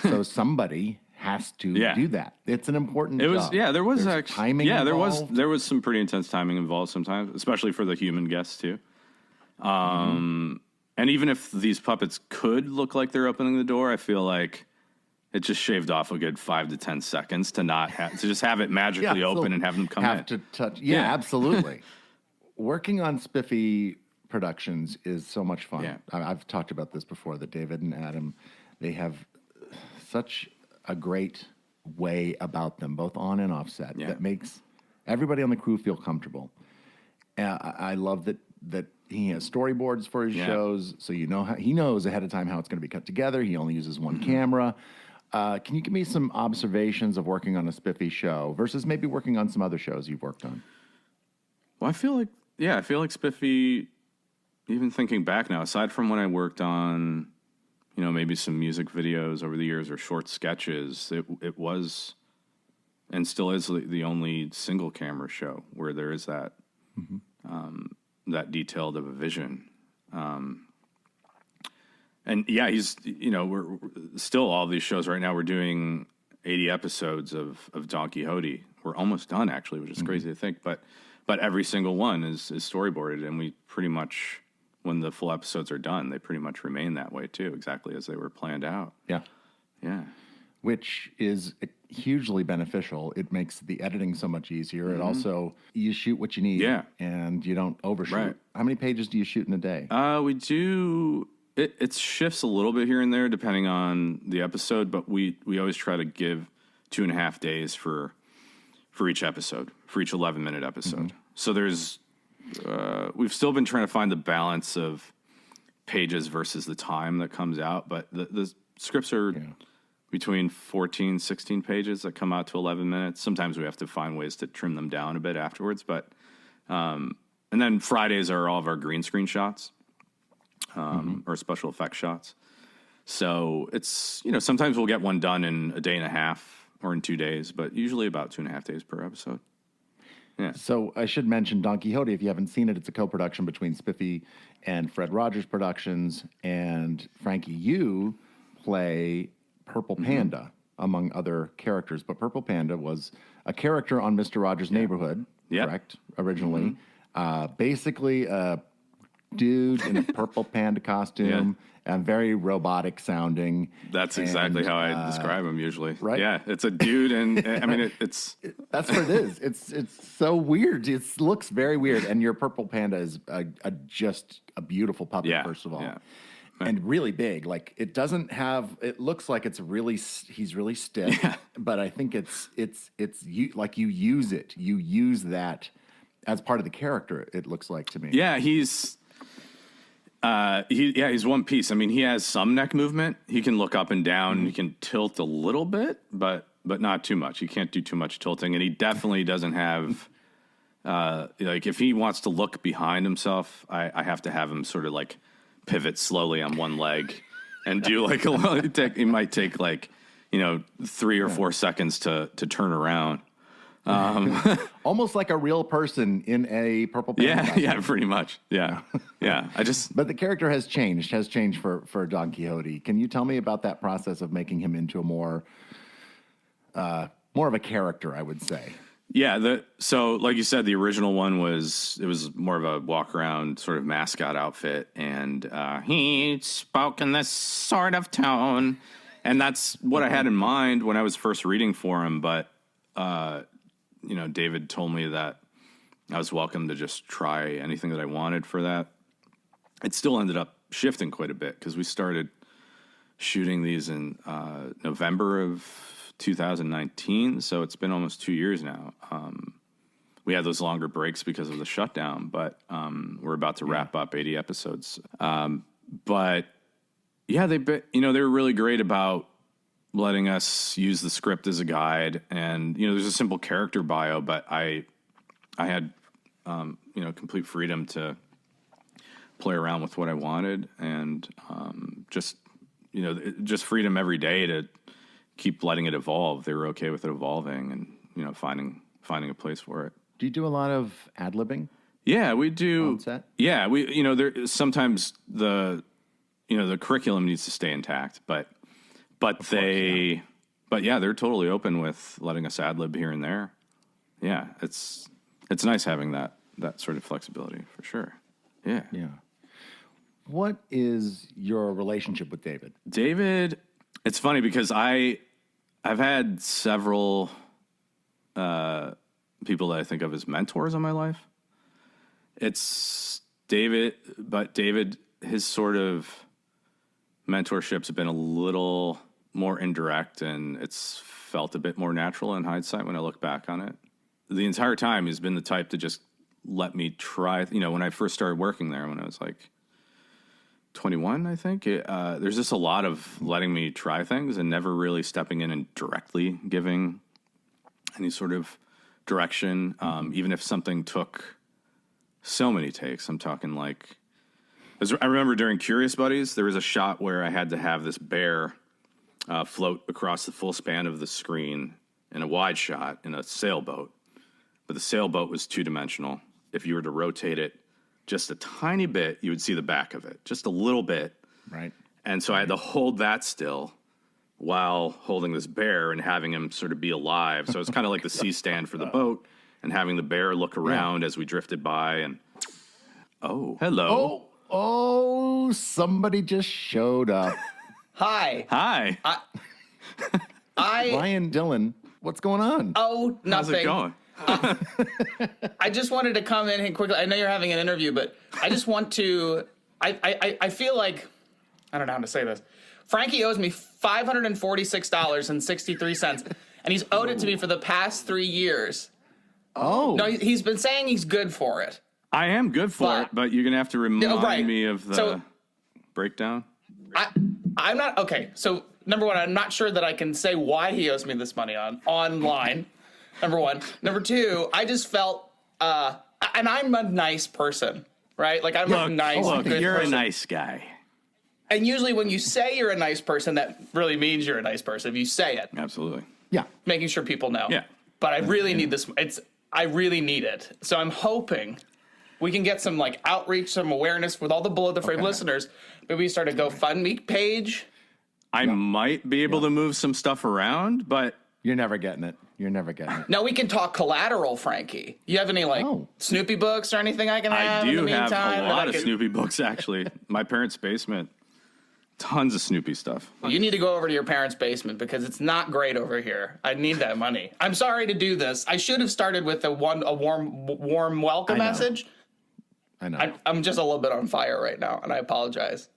So somebody has to do that. It's an important job. There was There's actually timing involved. there was some pretty intense timing involved sometimes, especially for the human guests too. And even if these puppets could look like they're opening the door, I feel like it just shaved off a good 5 to 10 seconds to not have to just have it magically open and have them come in. To touch. Yeah, absolutely. Working on Spiffy Productions is so much fun. Yeah. I've talked about this before. That David and Adam, they have such a great way about them, both on and off set, that makes everybody on the crew feel comfortable. I love that he has storyboards for his shows, so he knows ahead of time how it's going to be cut together. He only uses one camera. Can you give me some observations of working on a Spiffy show versus maybe working on some other shows you've worked on? Well, I feel like Spiffy, even thinking back now, aside from when I worked on, maybe some music videos over the years or short sketches, it was and still is the only single camera show where there is that that detailed of a vision. And he's, we're still all these shows right now. We're doing 80 episodes of Don Quixote. We're almost done, actually, which is crazy to think. But every single one is storyboarded, and we pretty much, when the full episodes are done, they pretty much remain that way too, exactly as they were planned out. Yeah. Yeah. Which is hugely beneficial. It makes the editing so much easier. It also, you shoot what you need, and you don't overshoot. Right. How many pages do you shoot in a day? We do. It shifts a little bit here and there depending on the episode, but we always try to give 2.5 days for each episode, for each 11-minute episode. So there's we've still been trying to find the balance of pages versus the time that comes out, but the scripts are between 14, 16 pages that come out to 11 minutes. Sometimes we have to find ways to trim them down a bit afterwards, but and then Fridays are all of our green screen shots. Or special effects shots. So it's, sometimes we'll get one done in a day and a half or in 2 days, but usually about 2.5 days per episode. Yeah. So I should mention Don Quixote. If you haven't seen it, it's a co-production between Spiffy and Fred Rogers Productions. And Frankie, you play Purple Panda, among other characters. But Purple Panda was a character on Mr. Rogers' Neighborhood, correct, originally. Basically a dude in a purple panda costume and very robotic sounding. That's exactly how I describe him usually. Right? Yeah, it's a dude, and I mean, it's that's what it is. It's so weird. It looks very weird, and your purple panda is just a beautiful puppet, first of all. Yeah. And really big. Like, it doesn't have. It looks like he's really stiff, but I think it's you, like, you use it. You use that as part of the character. It looks like to me. Yeah, he's one piece. I mean, he has some neck movement. He can look up and down. He can tilt a little bit, but not too much. He can't do too much tilting, and he definitely doesn't have. Like, if he wants to look behind himself, I have to have him sort of like pivot slowly on one leg and do like it might take like 3 or 4 seconds to turn around. Almost like a real person in a purple panda. Yeah, pretty much. Yeah. But the character has changed for Don Quixote. Can you tell me about that process of making him into a more of a character, I would say? Yeah, so like you said, the original one was more of a walk around sort of mascot outfit, and he spoke in this sort of tone, and that's what I had in mind when I was first reading for him. But David told me that I was welcome to just try anything that I wanted for that. It still ended up shifting quite a bit because we started shooting these in November of 2019, so it's been almost 2 years now. We had those longer breaks because of the shutdown, but we're about to wrap up 80 episodes. But yeah, they were really great about letting us use the script as a guide, and there's a simple character bio, but I had complete freedom to play around with what I wanted, and just just freedom every day to keep letting it evolve. They were okay with it evolving and, finding a place for it. Do you do a lot of ad-libbing? Yeah, we do. On set? Yeah, there sometimes the curriculum needs to stay intact, but they're totally open with letting us ad-lib here and there. Yeah, it's nice having that sort of flexibility for sure. Yeah. Yeah. What is your relationship with David? David, it's funny because I've had several people that I think of as mentors in my life. It's David, but David, his sort of mentorships have been a little more indirect, and it's felt a bit more natural in hindsight when I look back on it. The entire time he's been the type to just let me try. When I first started working there, when I was like 21, I think, there's just a lot of letting me try things and never really stepping in and directly giving any sort of direction, even if something took so many takes. I'm talking like, I remember during Curious Buddies, there was a shot where I had to have this bear float across the full span of the screen in a wide shot in a sailboat. But the sailboat was two-dimensional. If you were to rotate it just a tiny bit, you would see the back of it, just a little bit. Right. And so I had to hold that still while holding this bear and having him sort of be alive. So it's kind of like the C-stand for the boat and having the bear look around as we drifted by. And, hello. Oh, somebody just showed up. Hi. Hi. Ryan Dillon, what's going on? Oh, nothing. How's it going? I just wanted to come in and quickly. I know you're having an interview, but I just want to. I feel like I don't know how to say this. Frankie owes me $546.63, and he's owed it to me for the past 3 years. Oh, no, he's been saying he's good for it. I am good for it, but you're gonna have to remind me of the breakdown. I'm not okay. So number one, I'm not sure that I can say why he owes me this money online. Number one. Number two, I just felt, and I'm a nice person, right? Like I'm a nice, good you're person. a nice guy. And usually when you say you're a nice person, that really means you're a nice person. If you say it. Absolutely. Yeah. Making sure people know. Yeah. But I really need this. I really need it. So I'm hoping we can get some like outreach, some awareness with all the Below the Frame listeners. Maybe we start a GoFundMe page. I might be able to move some stuff around, but you're never getting it. You're never getting it. Now we can talk collateral, Frankie. You have any Snoopy books or anything I can have? I do in the have meantime a lot of Snoopy books, actually. My parents' basement, tons of Snoopy stuff. You need to go over to your parents' basement because it's not great over here. I need that money. I'm sorry to do this. I should have started with a warm welcome message. I know. I'm just a little bit on fire right now, and I apologize.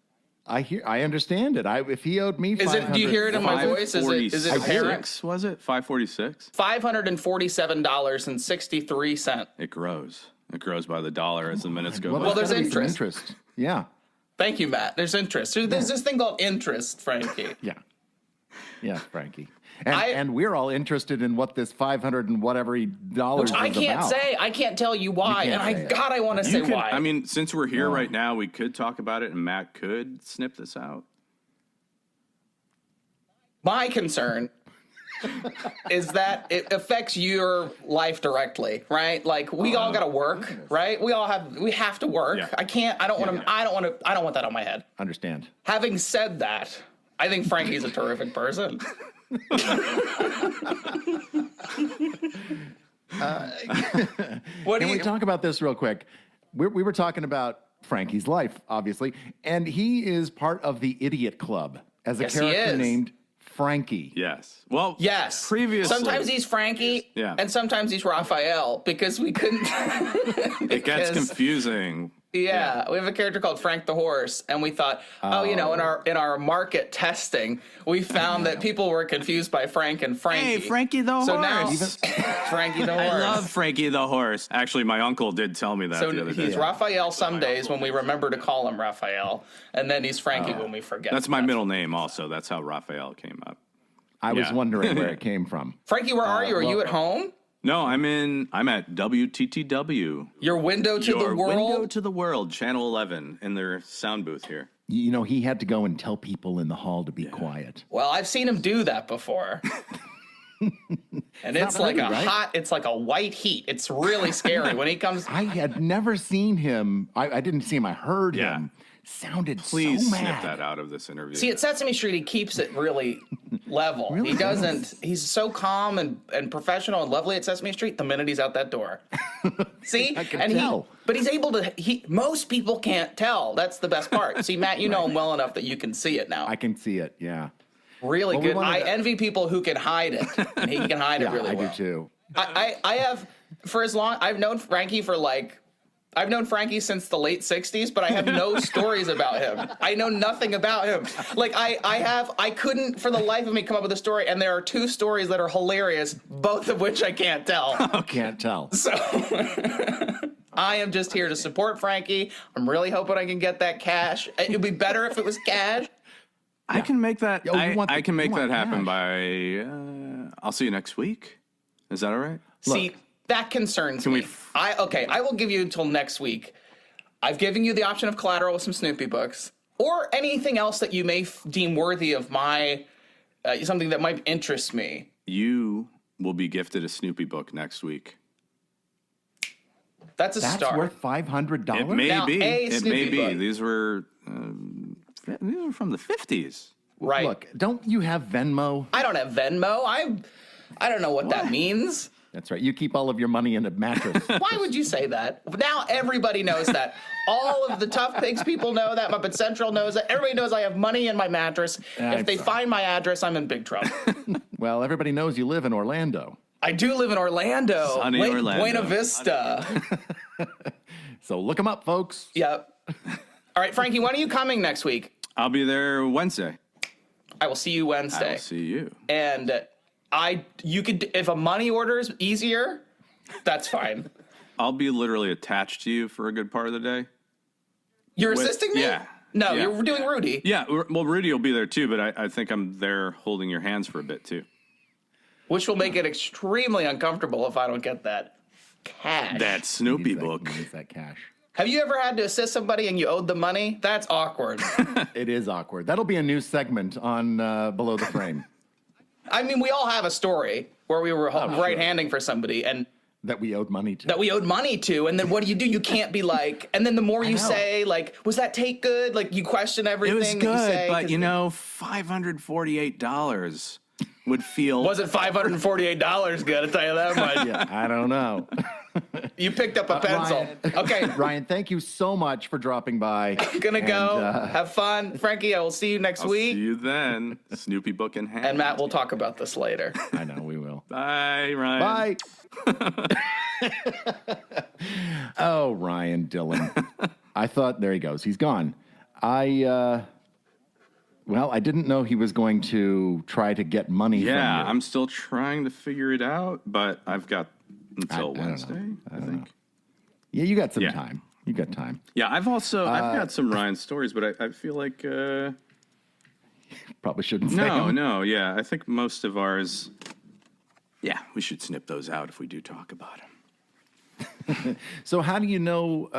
I understand it. If he owed me, do you hear it in my voice? Is it apparent? Was it 546? $547.63. It grows. It grows by the dollar as the minutes go by. Well, there's interest. Yeah. Thank you, Matt. There's interest. There's this thing called interest, Frankie. Yeah, Frankie. And we're all interested in what this $500 and whatever dollars is I can't about. say. I can't tell you why. And I want to say why. I mean, since we're here right now, we could talk about it, and Matt could snip this out. My concern is that it affects your life directly, right? Like we all got to work, right? We have to work. Yeah. I don't want that on my head. Understand. Having said that, I think Frankie's a terrific person. Can we talk about this real quick? We were talking about Frankie's life, obviously, and he is part of the Idiot Club as a character named Frankie. Yes. Well, yes. Previously. Sometimes he's Frankie, and sometimes he's Raphael because we couldn't. It gets confusing. Yeah, we have a character called Frank the Horse, and we thought, in our market testing, we found that people were confused by Frank and Frankie. Hey, Frankie the Horse. Now, Frankie the Horse. I love Frankie the Horse. Actually, my uncle did tell me that the other day. So he's Raphael some days when we remember to call him Raphael, and then he's Frankie when we forget. That's my middle name also. That's how Raphael came up. I was wondering where it came from. Frankie, where are you? Are you at home? No, I'm at WTTW. Your window to the world? Window to the world, Channel 11, in their sound booth here. You know, he had to go and tell people in the hall to be quiet. Well, I've seen him do that before. And it's like Rudy, right? it's like a white heat. It's really scary when he comes. I had never seen him. I didn't see him. I heard him. Sounded Please so snip mad. that out of this interview. See, at Sesame Street, he keeps it really level. Really He doesn't. He's so calm and professional and lovely at Sesame Street the minute he's out that door. See? I can and tell. But he's able to. Most people can't tell. That's the best part. See, Matt, you know him well enough that you can see it now. I can see it, yeah. Really Well, we good. wanted I to- envy people who can hide it, and he can hide it Yeah, really I well. do too. I have, for as long, I've known Frankie for I've known Frankie since the late 60s, but I have no stories about him. I know nothing about him. Like, I couldn't for the life of me come up with a story, and there are 2 stories that are hilarious, both of which I can't tell. Can't tell. So, I am just here to support Frankie. I'm really hoping I can get that cash. It would be better if it was cash. I can make that. Oh, you want I can make you that want happen cash. by. I'll see you next week. Is that all right? See, that concerns me. I will give you until next week. I've given you the option of collateral with some Snoopy books or anything else that you may deem worthy of my something that might interest me. You will be gifted a Snoopy book next week. That's a That's start. worth $500? It may Now, be. a It may Snoopy be. book. These were from the 50s. Right. Look, don't you have Venmo? I don't have Venmo. I don't know what that means. That's right. You keep all of your money in a mattress. Why would you say that? Now everybody knows that. All of the Tough Pigs people know that. Muppet Central knows that. Everybody knows I have money in my mattress. If they find my address, I'm in big trouble. Well, everybody knows you live in Orlando. I do live in Orlando. Sunny Lake Orlando. Buena Vista. So look them up, folks. Yep. All right, Frankie, when are you coming next week? I'll be there Wednesday. I will see you I Wednesday. will see you. And you could, if a money order is easier, that's fine. I'll be literally attached to you for a good part of the day. You're With- assisting me? yeah. No, Yeah. you're doing Rudy. Yeah, well, Rudy will be there too, but I think I'm there holding your hands for a bit too. Which will make it extremely uncomfortable if I don't get that cash. That Snoopy Needs that- book. needs that cash. Have you ever had to assist somebody and you owed them money? That's awkward. It is awkward. That'll be a new segment on Below the Frame I mean, we all have a story where we were right-handing for somebody and that we owed money to. that we owed money to, and then what do? You can't be like, and then the more you know. say, like, was that take good? Like, you question everything It was that you good, say. but 'cause you know, $548 would feel. wasn't $548 good, I'll tell you that much. Yeah, I don't know. You picked up a pencil. Ryan. Okay, Ryan, thank you so much for dropping by. gonna go. And, Have fun. Frankie, I will see you next I'll week. see you then. Snoopy book in hand. And Matt, we'll talk about this later. I know we will. Bye, Ryan. Bye. Oh, Ryan Dillon. I thought, there he goes. He's gone. I didn't know he was going to try to get money Yeah, from you. I'm still trying to figure it out, but I've got until I don't Wednesday, know. I think. Yeah, you got some Yeah. time. You got time. Yeah, I've got some Ryan stories, but I feel like Probably shouldn't say them. no, yeah, I think most of ours. Yeah, we should snip those out if we do talk about them. So how do you know,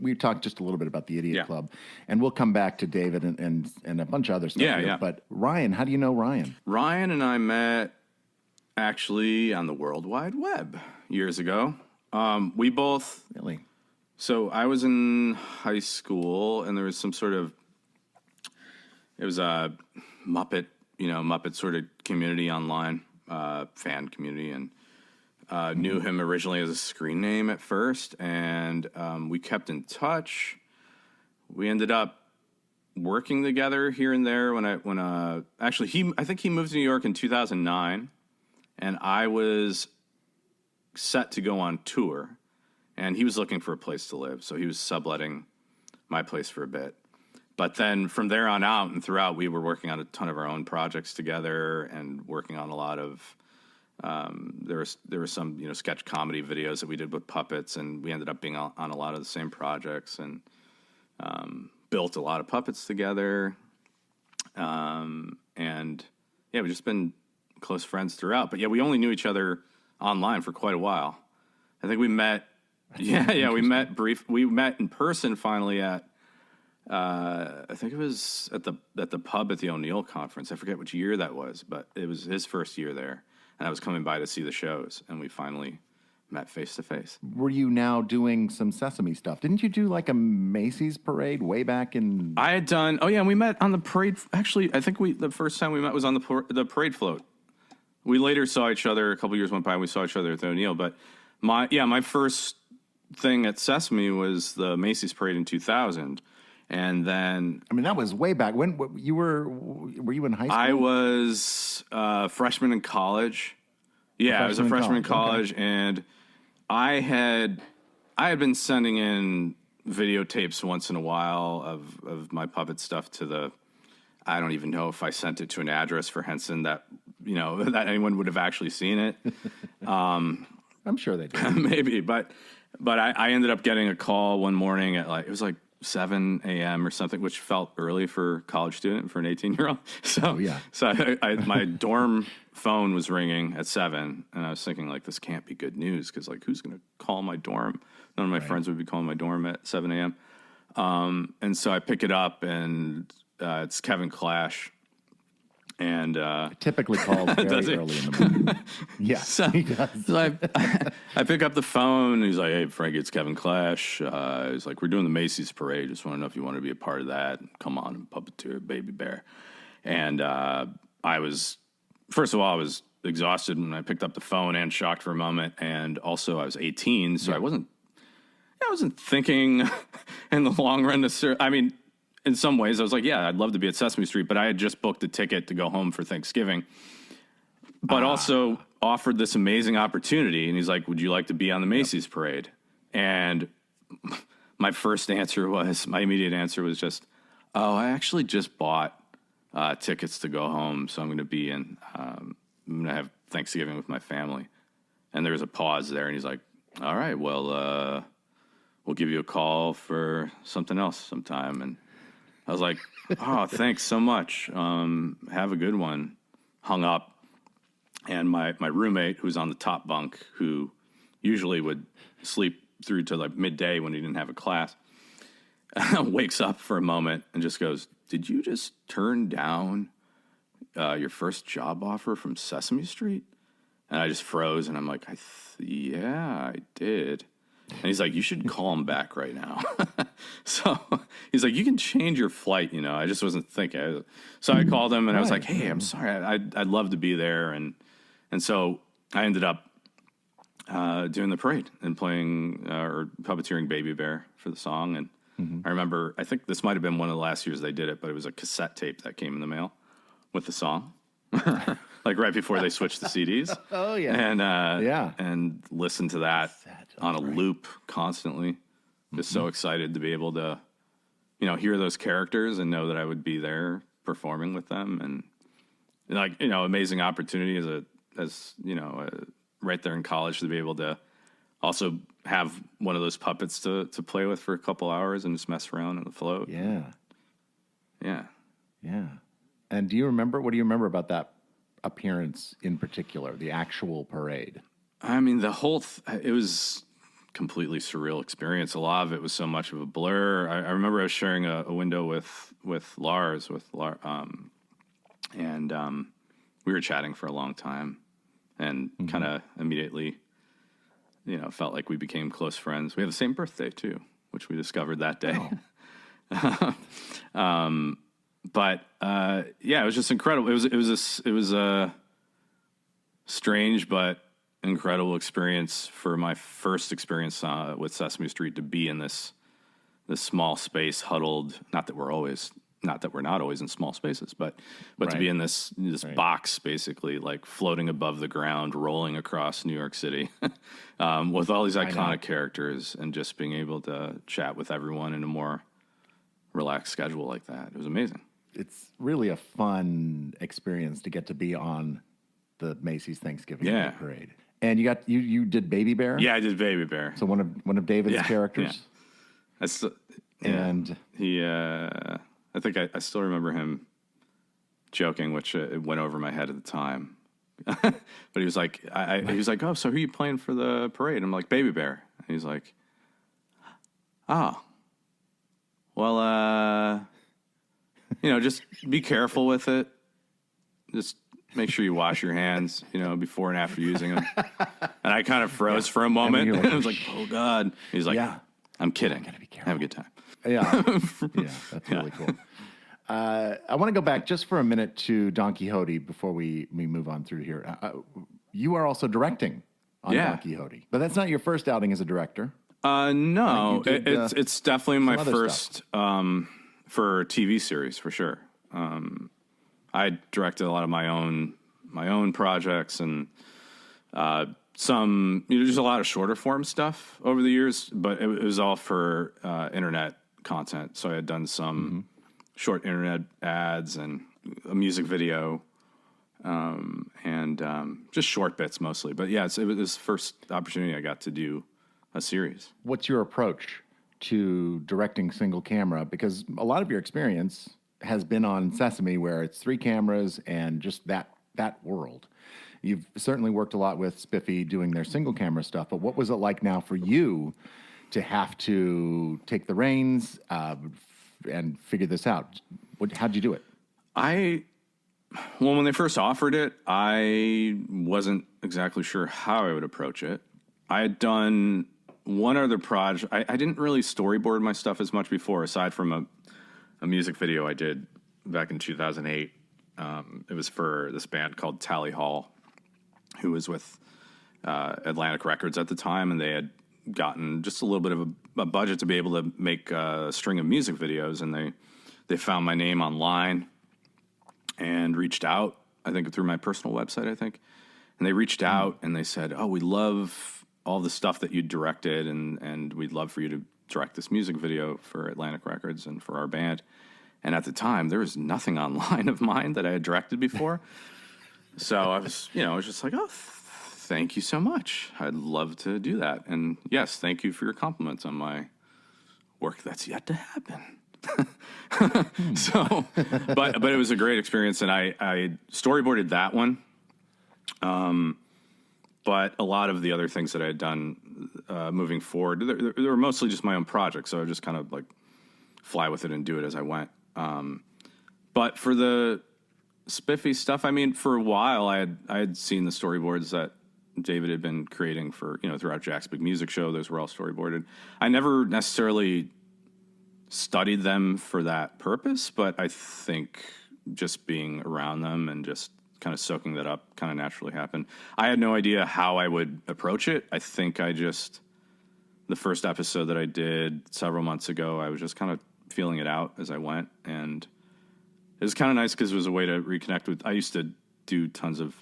we talked just a little bit about the Idiot Yeah. Club, and we'll come back to David and a bunch of other stuff. Yeah, here. yeah. But Ryan, how do you know Ryan? Ryan and I met actually on the World Wide Web years ago. We both. Really? So I was in high school, and there was some sort of. It was a Muppet sort of community online, fan community, and knew him originally as a screen name at first, and we kept in touch. We ended up working together here and there. I think he moved to New York in 2009, and I was set to go on tour, and he was looking for a place to live, so he was subletting my place for a bit. But then from there on out and throughout, we were working on a ton of our own projects together and working on a lot of. There were some sketch comedy videos that we did with puppets, and we ended up being on a lot of the same projects and built a lot of puppets together. And yeah, we've just been close friends throughout. But yeah, we only knew each other online for quite a while. I think we met. We met in person finally at I think it was at the pub at the O'Neill conference. I forget which year that was, but it was his first year there, and I was coming by to see the shows, and we finally met face to face. Were you now doing some Sesame stuff? Didn't you do like a Macy's parade way back in? I had done. Oh yeah, and we met on the parade. Actually, I think the first time we met was on the parade float. We later saw each other. A couple years went by, and we saw each other at the O'Neill. But my first thing at Sesame was the Macy's parade in 2000. And then, I mean, that was way back. When were you in high school? I was a freshman in college. Yeah, I was a freshman in college, okay. And I had been sending in videotapes once in a while of my puppet stuff to I don't even know if I sent it to an address for Henson that that anyone would have actually seen it. I'm sure they did. Maybe, but I ended up getting a call one morning at it was like 7 a.m. or something, which felt early for a college student, for an 18-year-old. So, my dorm phone was ringing at 7, and I was thinking, this can't be good news, because, who's going to call my dorm? None of my friends would be calling my dorm at 7 a.m. And so I pick it up, and it's Kevin Clash. And typically called very early in the morning. Yeah, so I pick up the phone. And he's like, "Hey, Frankie, it's Kevin Clash." He's like, "We're doing the Macy's parade. Just want to know if you want to be a part of that. Come on and puppeteer Baby Bear." And I was exhausted when I picked up the phone and shocked for a moment. And also, I was 18, so I wasn't thinking in the long run necessarily. I mean, in some ways, I was like, yeah, I'd love to be at Sesame Street, but I had just booked a ticket to go home for Thanksgiving, but also offered this amazing opportunity. And he's like, would you like to be on the Macy's parade? And my immediate answer was just, oh, I actually just bought tickets to go home, so I'm going to be I'm going to have Thanksgiving with my family. And there was a pause there, and he's like, all right, well, we'll give you a call for something else sometime. And I was like, oh, thanks so much. Have a good one. Hung up. And my roommate, who's on the top bunk, who usually would sleep through to midday when he didn't have a class, wakes up for a moment and just goes, did you just turn down your first job offer from Sesame Street? And I just froze, and I'm like, yeah, I did. And he's like, you should call him back right now. So he's like, you can change your flight, I just wasn't thinking. So I called him, and I was like, hey, I'm sorry, I'd love to be there. And so I ended up doing the parade and playing or puppeteering Baby Bear for the song. And I remember, I think this might have been one of the last years they did it, but it was a cassette tape that came in the mail with the song. Right before they switched the CDs. Oh, yeah. And and listen to that on a loop constantly. Just so excited to be able to, hear those characters and know that I would be there performing with them. And amazing opportunity as right there in college to be able to also have one of those puppets to play with for a couple hours and just mess around on the float. Yeah. Yeah. Yeah. And what do you remember about that appearance in particular, the actual parade? I mean, the whole it was completely surreal experience. A lot of it was so much of a blur. I remember I was sharing a window with Lars, and we were chatting for a long time, and kind of immediately, felt like we became close friends. We have the same birthday too, which we discovered that day. Oh. But it was just incredible. It was a strange but incredible experience for my first experience with Sesame Street, to be in this small space, huddled. Not that we're not always in small spaces, but to be in this box, basically, floating above the ground, rolling across New York City, with all these iconic characters, and just being able to chat with everyone in a more relaxed schedule like that. It was amazing. It's really a fun experience to get to be on the Macy's Thanksgiving Day parade. And you did Baby Bear? Yeah, I did Baby Bear. So one of David's characters. Yeah. And he, I think I still remember him joking, which it went over my head at the time. But he was like, oh, so who are you playing for the parade? I'm like, Baby Bear. And he's like, oh, Well, just be careful with it. Just make sure you wash your hands, before and after using them. And I kind of froze for a moment. And I was like, oh, God. He's like, I'm kidding. Gotta be careful. Have a good time. Yeah. That's really cool. I want to go back just for a minute to Don Quixote before we move on through here. You are also directing on Don Quixote, but that's not your first outing as a director. No, it's definitely my first for a TV series for sure. I directed a lot of my own projects and some just a lot of shorter form stuff over the years, but it was all for internet content. So I had done some short internet ads and a music video, and just short bits mostly. But yeah, it was this first opportunity I got to do a series. What's your approach to directing single camera? Because a lot of your experience has been on Sesame, where it's 3 cameras and just that world. You've certainly worked a lot with Spiffy doing their single camera stuff, but what was it like now for you to have to take the reins and figure this out? How'd you do it? Well, when they first offered it, I wasn't exactly sure how I would approach it. I had done one other project. I didn't really storyboard my stuff as much before, aside from a music video I did back in 2008. It was for this band called Tally Hall, who was with Atlantic Records at the time, and they had gotten just a little bit of a budget to be able to make a string of music videos, and they found my name online and reached out, I think through my personal website, and they reached out and they said, oh, we love all the stuff that you directed, and we'd love for you to direct this music video for Atlantic Records and for our band. And at the time, there was nothing online of mine that I had directed before. So I was just like, oh, thank you so much. I'd love to do that. And yes, thank you for your compliments on my work that's yet to happen. So, but it was a great experience, and I storyboarded that one. But a lot of the other things that I had done moving forward, they were mostly just my own projects. So I just kind of like fly with it and do it as I went. But for the Spiffy stuff, I mean, for a while I had seen the storyboards that David had been creating for, throughout Jack's Big Music Show. Those were all storyboarded. I never necessarily studied them for that purpose, but I think just being around them and just kind of soaking that up kind of naturally happened. I had no idea how I would approach it. I think the first episode that I did several months ago, I was just kind of feeling it out as I went, and it was kind of nice because it was a way to reconnect with. I used to do tons of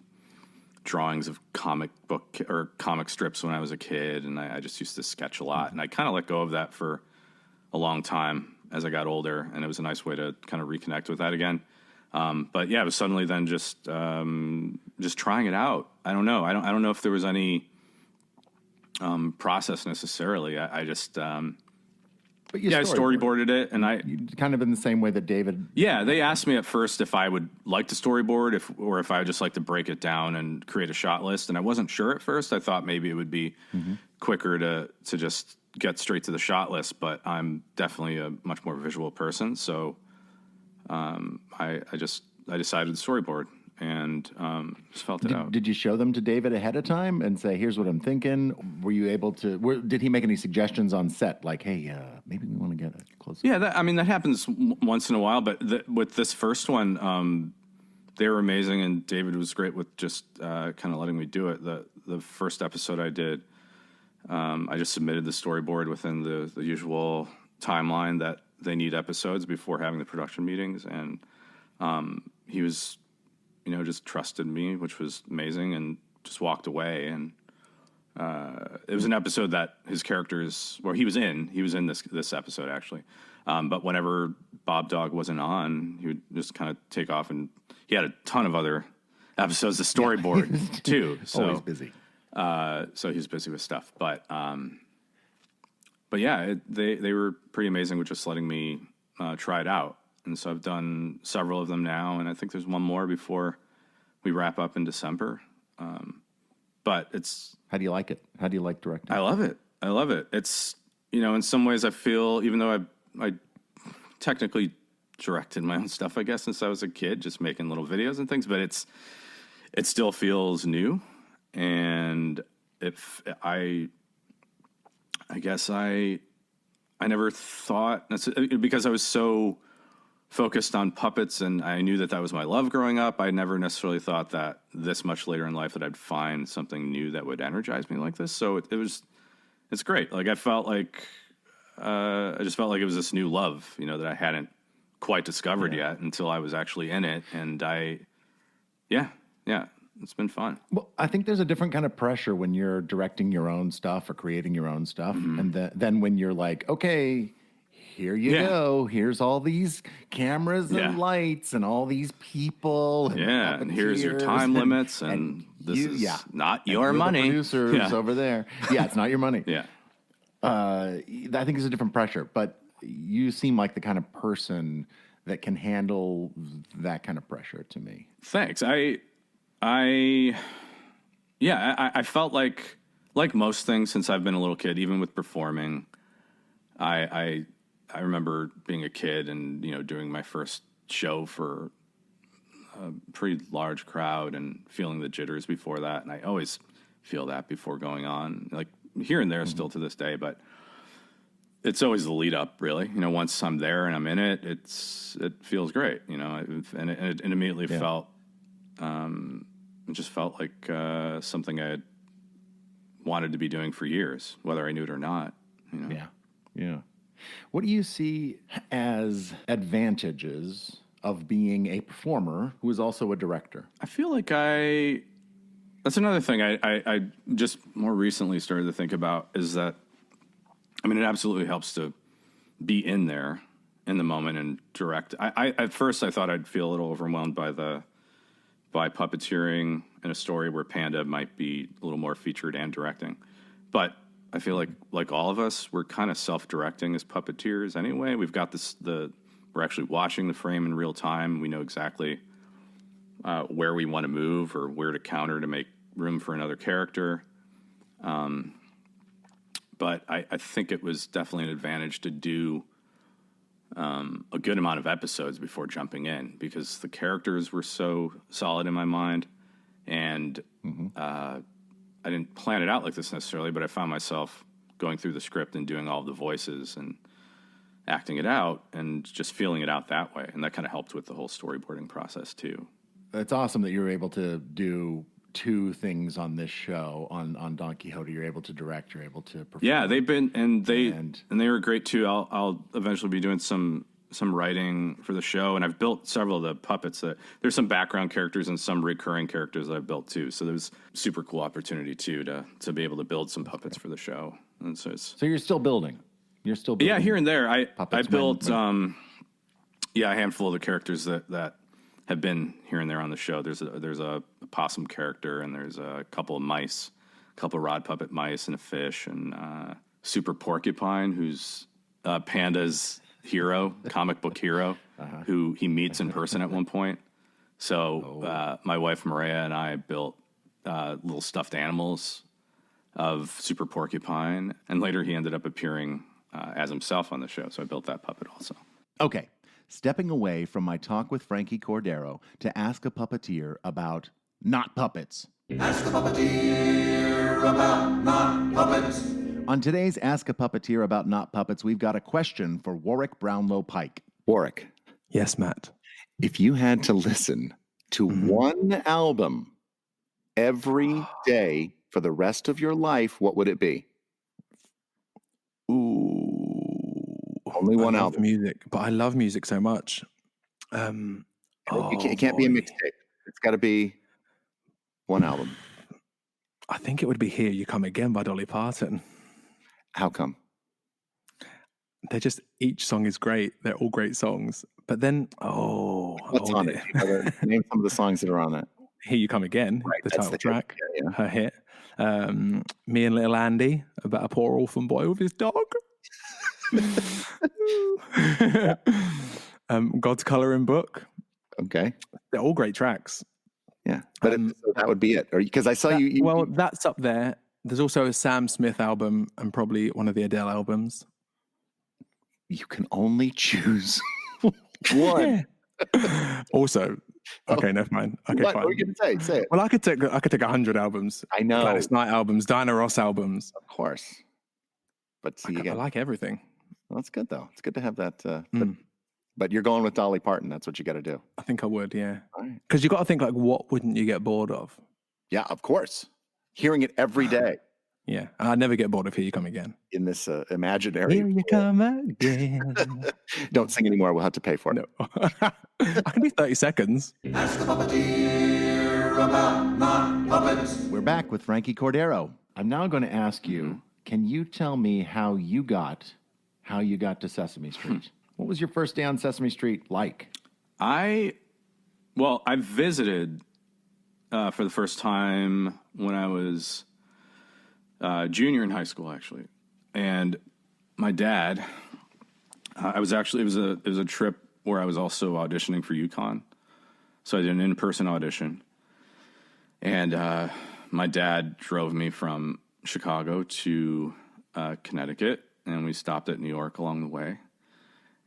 drawings of comic book or comic strips when I was a kid, and I just used to sketch a lot, and I kind of let go of that for a long time as I got older, and it was a nice way to kind of reconnect with that again. But yeah, it was suddenly then just trying it out. I don't know. I don't know if there was any process necessarily. I just I storyboarded it, and I kind of in the same way that David. Yeah, they asked me at first if I would like to storyboard, or if I would just like to break it down and create a shot list, and I wasn't sure at first. I thought maybe it would be quicker to just get straight to the shot list, but I'm definitely a much more visual person, so I decided to storyboard and just felt it out. Did you show them to David ahead of time and say, here's what I'm thinking? Were you able to, did he make any suggestions on set? Like, hey, maybe we want to get a close. Yeah, that happens once in a while, but with this first one, they were amazing, and David was great with just kind of letting me do it. The first episode I did, I just submitted the storyboard within the usual timeline that they need episodes before having the production meetings, and he was, just trusted me, which was amazing, and just walked away. And it was an episode that his characters, where he was in this episode actually, but whenever Bob Dog wasn't on, he would just kind of take off, and he had a ton of other episodes to storyboard too. So always busy. So he's busy with stuff, but yeah, they were pretty amazing with just letting me try it out. And so I've done several of them now, and I think there's one more before we wrap up in December. But it's... How do you like it? How do you like directing? I love it. It's, in some ways I feel, even though I technically directed my own stuff, I guess, since I was a kid, just making little videos and things, but it still feels new. And if I guess I never thought, because I was so focused on puppets and I knew that was my love growing up, I never necessarily thought that this much later in life that I'd find something new that would energize me like this. So it's great. Like I felt like, I just felt like it was this new love, that I hadn't quite discovered yet until I was actually in it. And it's been fun. Well, I think there's a different kind of pressure when you're directing your own stuff or creating your own stuff. And then when you're like, okay, here you go. Here's all these cameras and lights and all these people. And and here's your time limits. And this is not your money. The producers over there. Yeah, it's not your money. Yeah. I think there's a different pressure. But you seem like the kind of person that can handle that kind of pressure to me. Thanks. I felt like most things since I've been a little kid, even with performing, I remember being a kid and, doing my first show for a pretty large crowd and feeling the jitters before that. And I always feel that before going on, like here and there still to this day, but it's always the lead up, really. Once I'm there and I'm in it, it feels great, and it immediately felt, it just felt like something I had wanted to be doing for years, whether I knew it or not. Yeah. What do you see as advantages of being a performer who is also a director? I feel like that's another thing I just more recently started to think about is that, it absolutely helps to be in there in the moment and direct. At first I thought I'd feel a little overwhelmed by puppeteering in a story where Panda might be a little more featured and directing. But I feel like all of us, we're kind of self-directing as puppeteers anyway. We've got we're actually watching the frame in real time. We know exactly where we want to move or where to counter to make room for another character. But I think it was definitely an advantage to do a good amount of episodes before jumping in because the characters were so solid in my mind. And I didn't plan it out like this necessarily, but I found myself going through the script and doing all of the voices and acting it out and just feeling it out that way. And that kind of helped with the whole storyboarding process too. It's awesome that you were able to do two things on this show on Don Quixote. You're able to direct, you're able to perform. Yeah, they've been, and they were great too. I'll eventually be doing some writing for the show, and I've built several of the puppets. There's some background characters and some recurring characters that I've built too. So there's super cool opportunity too to be able to build some puppets for the show. And so you're still building. You're still building. Yeah, here and there. I built a handful of the characters that have been here and there on the show. There's a possum character, and there's a couple of mice, a couple of rod puppet mice, and a fish, and Super Porcupine, who's Panda's hero, comic book hero, who he meets in person at one point. So my wife Maria and I built little stuffed animals of Super Porcupine, and later he ended up appearing as himself on the show. So I built that puppet also. Okay. Stepping away from my talk with Frankie Cordero to ask a puppeteer about not puppets. Ask a puppeteer about not puppets. On today's Ask a Puppeteer About Not Puppets, we've got a question for Warrick Brownlow-Pike. Warrick. Yes, Matt. If you had to listen to one album every day for the rest of your life, what would it be? Ooh. Only one album. Music, but I love music so much. It can't be a mixtape. It's got to be one album. I think it would be Here You Come Again by Dolly Parton. How come? Each song is great. They're all great songs. But then, what's on it? Name some of the songs that are on it. Here You Come Again, right, the title track, her hit. Me and Little Andy, about a poor orphan boy with his dog. God's Coloring Book. Okay. They're all great tracks. Yeah. But so that would be it. Because I saw you. Well, that's up there. There's also a Sam Smith album and probably one of the Adele albums. You can only choose one. Also, okay, never mind. Okay, What fine. are you going to say? Say it. Well, I could take 100 albums. I know. Gladys Knight albums, Diana Ross albums. Of course. But see, I like everything. well, that's good, though. It's good to have that. But you're going with Dolly Parton. That's what you got to do. I think I would, yeah. All right. Because you got to think, like, what wouldn't you get bored of? Yeah, of course. Hearing it every day Yeah, and I'd never get bored of Here You Come Again. in this imaginary. Here you come again. Don't sing anymore. We'll have to pay for it. No. I can do 30 seconds. Ask the puppeteer about non-puppets. We're back with Frankie Cordero. I'm now going to ask you, can you tell me how you got to Sesame Street? What was your first day on Sesame Street like? I visited for the first time when I was junior in high school, actually. And my dad, it was a trip where I was also auditioning for UConn. So I did an in-person audition. And my dad drove me from Chicago to Connecticut, and we stopped at New York along the way.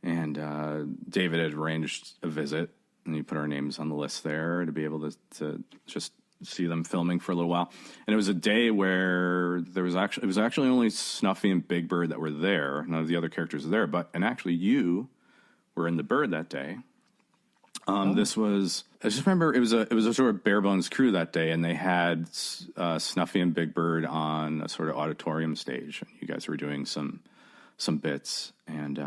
And David had arranged a visit, and he put our names on the list there to be able to just see them filming for a little while. And it was a day where it was actually only Snuffy and Big Bird that were there. None of the other characters were there, and actually you were in the Bird that day. I just remember it was a sort of bare bones crew that day, and they had Snuffy and Big Bird on a sort of auditorium stage, and you guys were doing some bits, and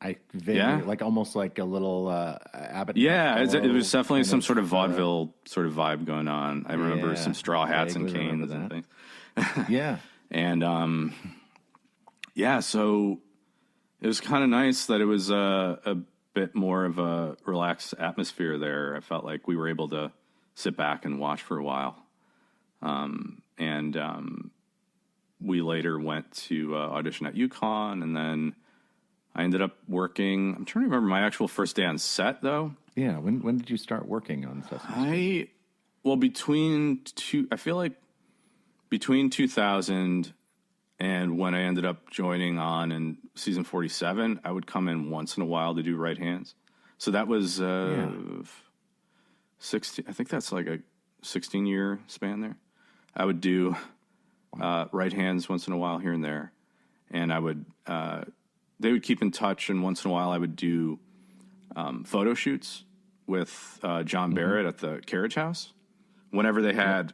Like almost like a little Abbott. yeah, it was definitely some sort of vaudeville sort of vibe going on. I remember some straw hats and canes and things. Yeah, and so it was kind of nice that it was a bit more of a relaxed atmosphere there. I felt like we were able to sit back and watch for a while. We later went to audition at UConn, and then I ended up working. I'm trying to remember my actual first day on set, though. Yeah, when did you start working on Sesame Street? I feel like between 2000 and when I ended up joining on in season 47, I would come in once in a while to do Right Hands. So that was 16. I think that's like a 16-year span there. I would do Right Hands once in a while here and there, and I would. They would keep in touch, and once in a while I would do photo shoots with John Barrett at the Carriage House. Whenever they had,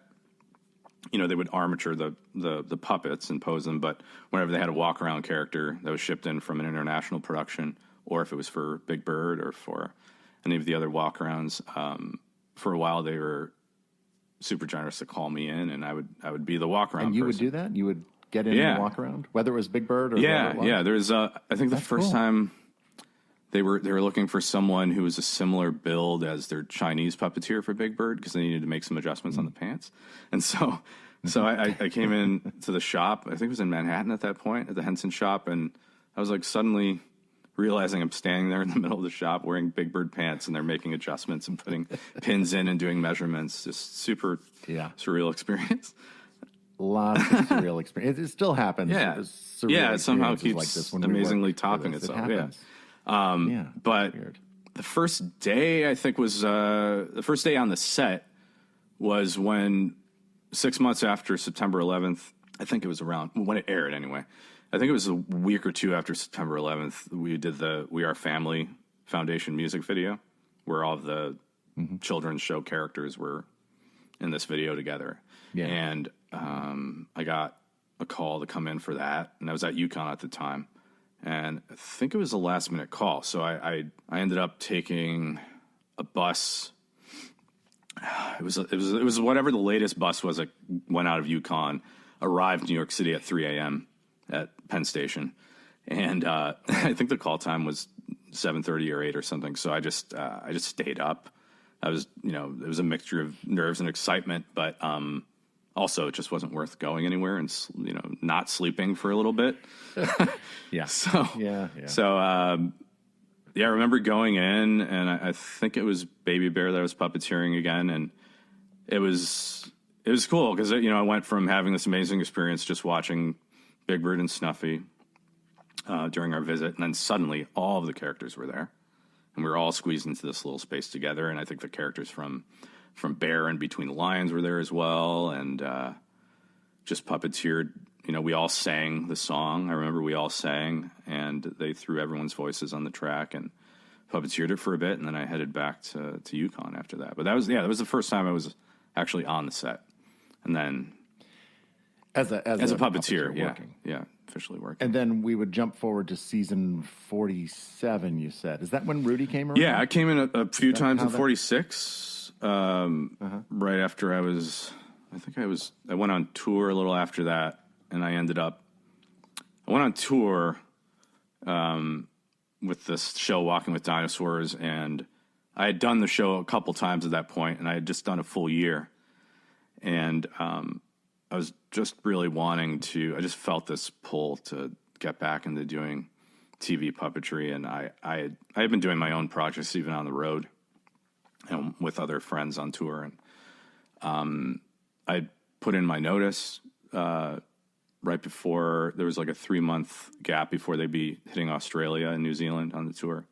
they would armature the puppets and pose them, but whenever they had a walk-around character that was shipped in from an international production, or if it was for Big Bird or for any of the other walk-arounds, for a while they were super generous to call me in, and I would be the walk-around And you person. would do that? You would get in and walk around, whether it was Big Bird or whoever it was? Yeah. There's I think the first time they were looking for someone who was a similar build as their Chinese puppeteer for Big Bird because they needed to make some adjustments on the pants, and so I came in to the shop. I think it was in Manhattan at that point at the Henson shop, and I was like suddenly realizing I'm standing there in the middle of the shop wearing Big Bird pants, and they're making adjustments and putting pins in and doing measurements. Just super surreal experience. Lots of surreal experience. It still happens. It somehow keeps like this when amazingly we work topping for this. itself. It happens. But the first day, I think, was the first day on the set was when 6 months after September 11th, I think it was around when it aired anyway. I think it was a week or two after September 11th, we did the We Are Family Foundation music video where all of the children's show characters were in this video together. Yeah. And I got a call to come in for that, and I was at UConn at the time, and I think it was a last-minute call. So I ended up taking a bus. It was whatever the latest bus was that went out of UConn, arrived in New York City at 3 a.m. at Penn Station, and I think the call time was 7:30 or 8 or something. So I just stayed up. I was, it was a mixture of nerves and excitement, but also it just wasn't worth going anywhere and, not sleeping for a little bit. So I remember going in, and I think it was Baby Bear that I was puppeteering again, and it was cool because I went from having this amazing experience just watching Big Bird and Snuffy during our visit, and then suddenly all of the characters were there, and we were all squeezed into this little space together. And I think the characters from Bear and Between the Lions were there as well, and just puppeteered. We all sang the song. I remember we all sang, and they threw everyone's voices on the track and puppeteered it for a bit, and then I headed back to Yukon after that. But that was the first time I was actually on the set, and then as a puppeteer, yeah, officially working. And then we would jump forward to season 47. You said, is that when Rudy came around? Yeah, I came in a few times in 46. Right after I went on tour a little after that, and I went on tour with this show, Walking with Dinosaurs, and I had done the show a couple times at that point, and I had just done a full year. And I was just really I just felt this pull to get back into doing TV puppetry, and I had been doing my own projects even on the road, with other friends on tour, and I put in my notice right before there was like a 3-month gap before they'd be hitting Australia and New Zealand on the tour,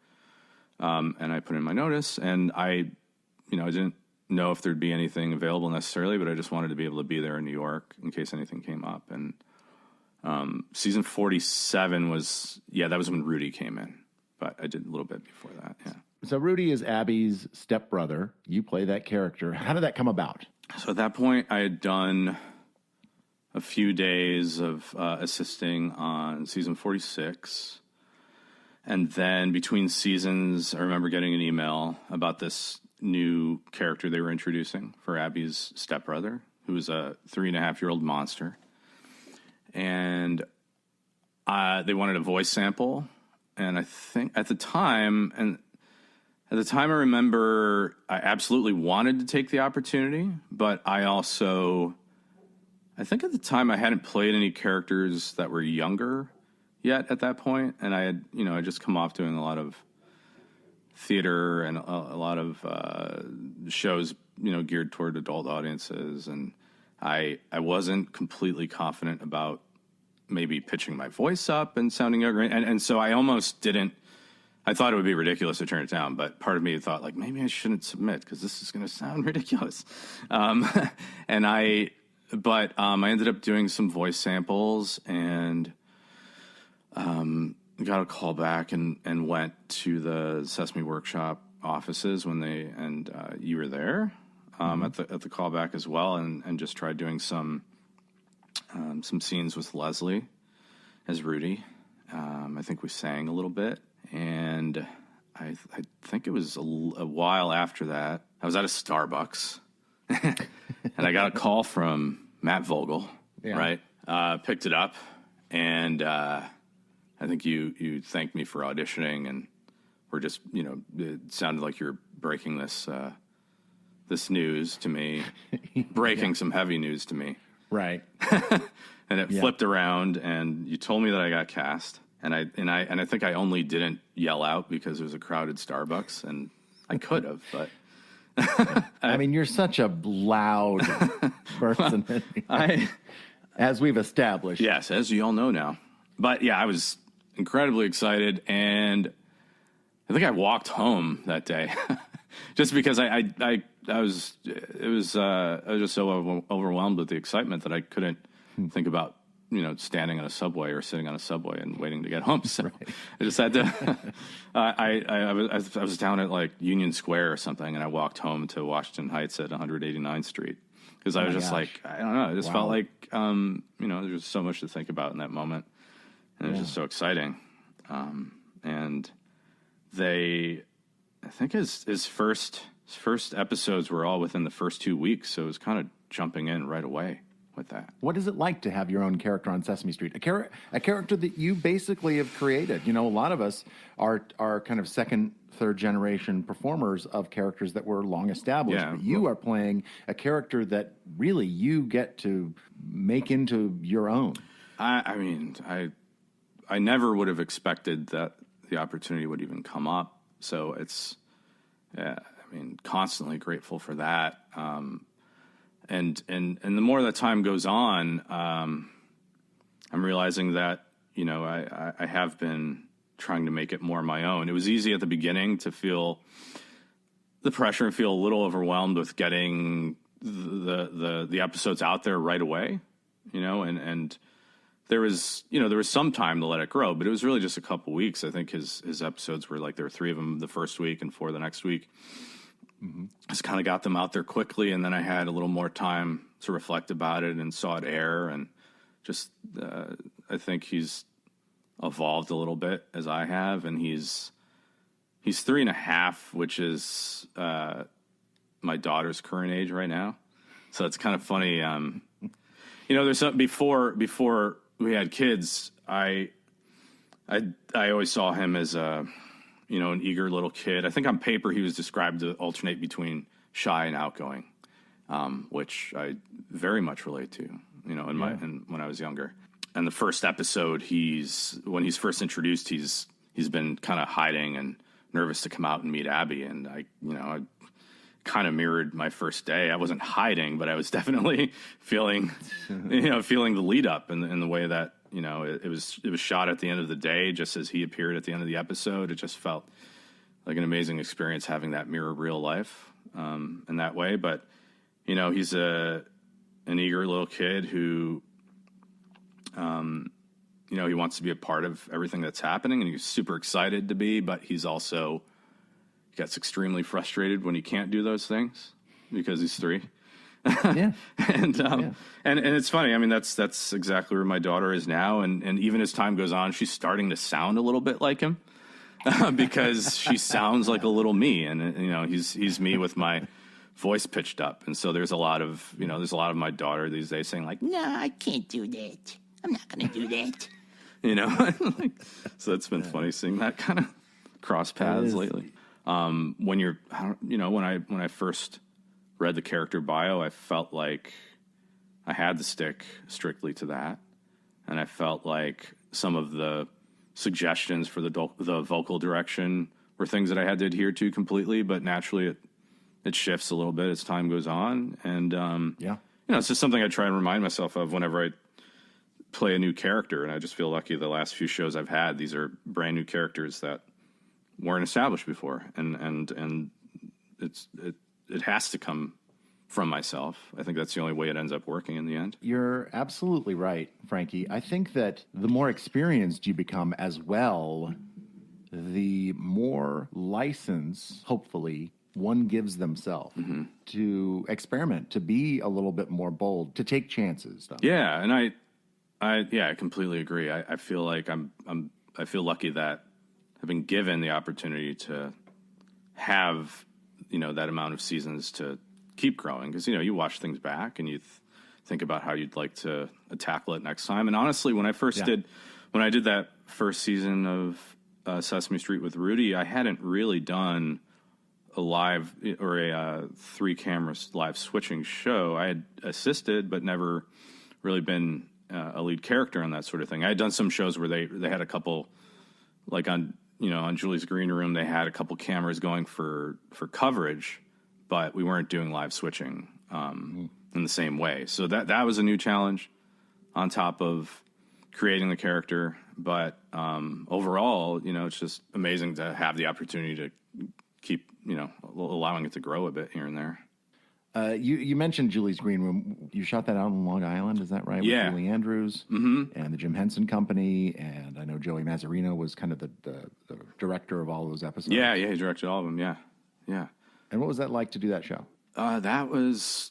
and I put in my notice, and I didn't know if there'd be anything available necessarily, but I just wanted to be able to be there in New York in case anything came up. And season 47 that was when Rudy came in, but I did a little bit before that. Yeah. So Rudy is Abby's stepbrother. You play that character. How did that come about? So at that point, I had done a few days of assisting on season 46. And then between seasons, I remember getting an email about this new character they were introducing for Abby's stepbrother, who was a 3.5-year-old monster. And they wanted a voice sample. And I think at the time, I remember I absolutely wanted to take the opportunity, but I think at the time I hadn't played any characters that were younger yet at that point. And I had, I just come off doing a lot of theater and a lot of shows, geared toward adult audiences. And I wasn't completely confident about maybe pitching my voice up and sounding younger. And so I almost didn't. I thought it would be ridiculous to turn it down, but part of me thought, like, maybe I shouldn't submit because this is going to sound ridiculous. And I ended up doing some voice samples and got a call back and went to the Sesame Workshop offices when you were there at the callback as well, and just tried doing some scenes with Leslie as Rudy. I think we sang a little bit. And I think it was a while after that, I was at a Starbucks, and I got a call from Matt Vogel, right? Picked it up, and I think you thanked me for auditioning, and we're just, it sounded like you were breaking this news to me, breaking some heavy news to me. Right. And it flipped around, and you told me that I got cast. And I think I only didn't yell out because it was a crowded Starbucks, and I could have, but I mean, you're such a loud person, as we've established. Yes, as you all know now. But yeah, I was incredibly excited, and I think I walked home that day, just because I was just so overwhelmed with the excitement that I couldn't think about standing on a subway or sitting on a subway and waiting to get home. So I just had to. I was down at like Union Square or something, and I walked home to Washington Heights at 189th Street because I was just like, I don't know. I just felt like there's just so much to think about in that moment, and it was just so exciting. And I think his first episodes were all within the first 2 weeks, so it was kind of jumping in right away with that. What is it like to have your own character on Sesame Street? A character that you basically have created. A lot of us are kind of second, third generation performers of characters that were long established. Yeah. But you are playing a character that really you get to make into your own. I mean, I never would have expected that the opportunity would even come up. So it's, constantly grateful for that. And the more that time goes on, I'm realizing that I have been trying to make it more my own. It was easy at the beginning to feel the pressure and feel a little overwhelmed with getting the episodes out there right away, and there was some time to let it grow, but it was really just a couple weeks. I think his episodes were like, there were 3 of them the first week and 4 the next week. Mm-hmm. Just kind of got them out there quickly, and then I had a little more time to reflect about it and saw it air, and just I think he's evolved a little bit as I have, and he's 3.5, which is my daughter's current age right now. So it's kind of funny. There's something before we had kids. I always saw him as an eager little kid. I think on paper he was described to alternate between shy and outgoing, which I very much relate to. When I was younger. And the first episode, when he's first introduced, he's been kind of hiding and nervous to come out and meet Abby. And I kind of mirrored my first day. I wasn't hiding, but I was definitely feeling the lead up in the way that, it was shot at the end of the day, just as he appeared at the end of the episode. It just felt like an amazing experience having that mirror real life in that way. But, he's an eager little kid who, he wants to be a part of everything that's happening, and he's super excited to be, but he gets extremely frustrated when he can't do those things because he's 3. Yeah. And it's funny. I mean, that's exactly where my daughter is now. And even as time goes on, she's starting to sound a little bit like him because she sounds like a little me. And, he's me with my voice pitched up. And so there's a lot of my daughter these days saying like, no, I can't do that. I'm not going to do that. So it's been funny seeing that kind of cross paths lately. When I first read the character bio, I felt like I had to stick strictly to that. And I felt like some of the suggestions for the vocal direction were things that I had to adhere to completely, but naturally it shifts a little bit as time goes on. And, it's just something I try and remind myself of whenever I play a new character. And I just feel lucky the last few shows I've had, these are brand new characters that weren't established before. And it has to come from myself. I think that's the only way it ends up working in the end. You're absolutely right, Frankie. I think that the more experienced you become as well, the more license, hopefully, one gives themselves to experiment, to be a little bit more bold, to take chances. Yeah, and I completely agree. I feel like I feel lucky that I've been given the opportunity to have, that amount of seasons to keep growing. Because, you watch things back and you think about how you'd like to tackle it next time. And honestly, when I did that first season of Sesame Street with Rudy, I hadn't really done a live or a 3 cameras live switching show. I had assisted, but never really been a lead character on that sort of thing. I had done some shows where they had a couple, like on Julie's Green Room, they had a couple cameras going for coverage, but we weren't doing live switching in the same way. So that was a new challenge on top of creating the character. But overall, it's just amazing to have the opportunity to keep, allowing it to grow a bit here and there. You mentioned Julie's Green Room. You shot that out on Long Island, is that right? Yeah. With Julie Andrews and the Jim Henson Company, and I know Joey Mazzarino was kind of the director of all those episodes. Yeah, he directed all of them. Yeah. And what was that like to do that show? That was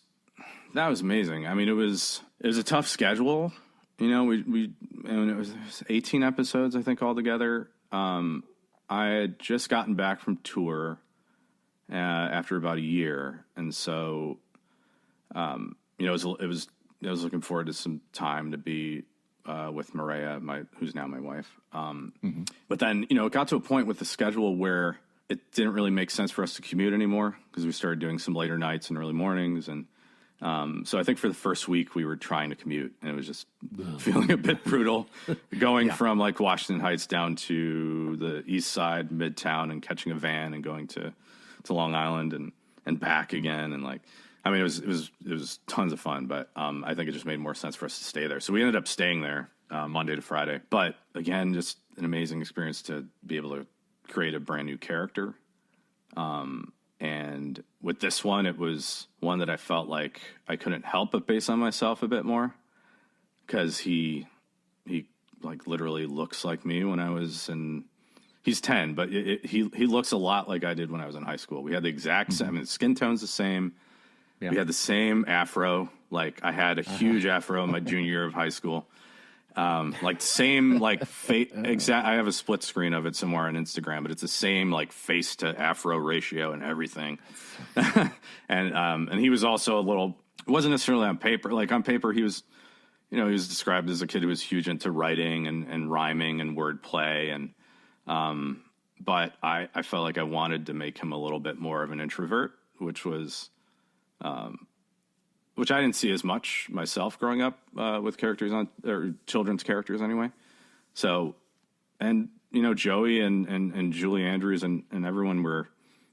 amazing. I mean, it was a tough schedule. It was 18 episodes, I think, altogether. I had just gotten back from tour after about a year, and so I was looking forward to some time to be with Maria, who's now my wife. But then it got to a point with the schedule where it didn't really make sense for us to commute anymore because we started doing some later nights and early mornings, and so I think for the first week we were trying to commute, and it was just feeling a bit brutal, going from like Washington Heights down to the east side, Midtown, and catching a van and going to Long Island and back again, and it was tons of fun, but I think it just made more sense for us to stay there. So we ended up staying there Monday to Friday. But again, just an amazing experience to be able to create a brand new character. And with this one, it was one that I felt like I couldn't help but base on myself a bit more, because he like literally looks like me when I was in. He's 10, but he looks a lot like I did when I was in high school. We had the exact same. I mean, the skin tone's the same. Yeah. We had the same afro. Like I had a huge afro in my junior year of high school. Like same like exact. I have a split screen of it somewhere on Instagram, but it's the same like face to afro ratio and everything. And he was also a little. It wasn't necessarily on paper. Like on paper, he was, he was described as a kid who was huge into writing and rhyming and wordplay. And but I felt like I wanted to make him a little bit more of an introvert, which was. Which I didn't see as much myself growing up with characters or children's characters anyway. So, and Joey and Julie Andrews and everyone were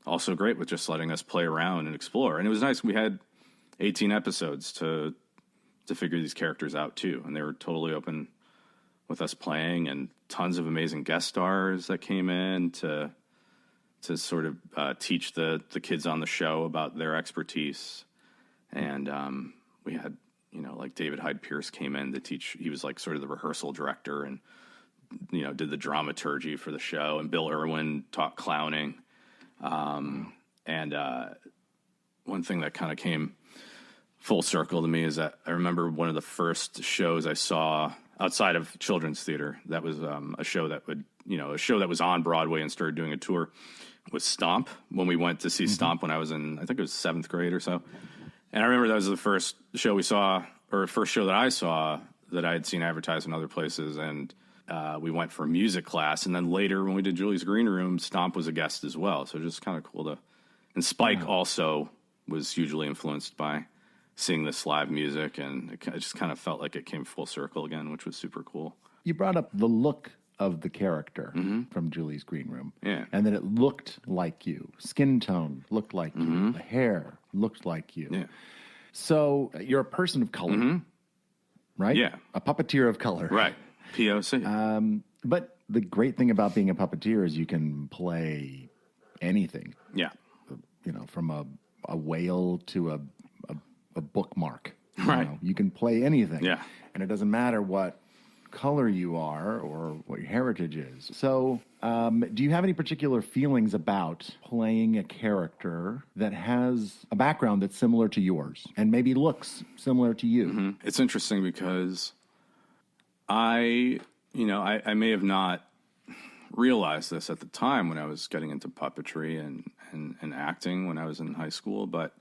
also great with just letting us play around and explore. And it was nice. We had 18 episodes to figure these characters out too, and they were totally open with us playing, and tons of amazing guest stars that came in to sort of teach the kids on the show about their expertise. And we had, like David Hyde Pierce came in to teach. He was like sort of the rehearsal director and, did the dramaturgy for the show. And Bill Irwin taught clowning. And one thing that kind of came full circle to me is that I remember one of the first shows I saw outside of children's theater. That was a show that was on Broadway and started doing a tour, was Stomp, when we went to see Stomp when I was in, I think it was 7th grade or so. And I remember that was the first show we saw, or first show that I saw that I had seen advertised in other places. And we went for music class. And then later when we did Julie's Green Room, Stomp was a guest as well. So just kind of cool to, and Spike also was hugely influenced by seeing this live music. And it just kind of felt like it came full circle again, which was super cool. You brought up the look of the character from Julie's Green Room. Yeah. And that it looked like you. Skin tone looked like you. The hair looked like you. Yeah. So you're a person of color, right? Yeah. A puppeteer of color. Right. POC. But the great thing about being a puppeteer is you can play anything. Yeah. From a whale to a bookmark. Right. You can play anything. Yeah. And it doesn't matter what color you are or what your heritage is. So do you have any particular feelings about playing a character that has a background that's similar to yours and maybe looks similar to you? It's interesting because I may have not realized this at the time when I was getting into puppetry and acting when I was in high school, but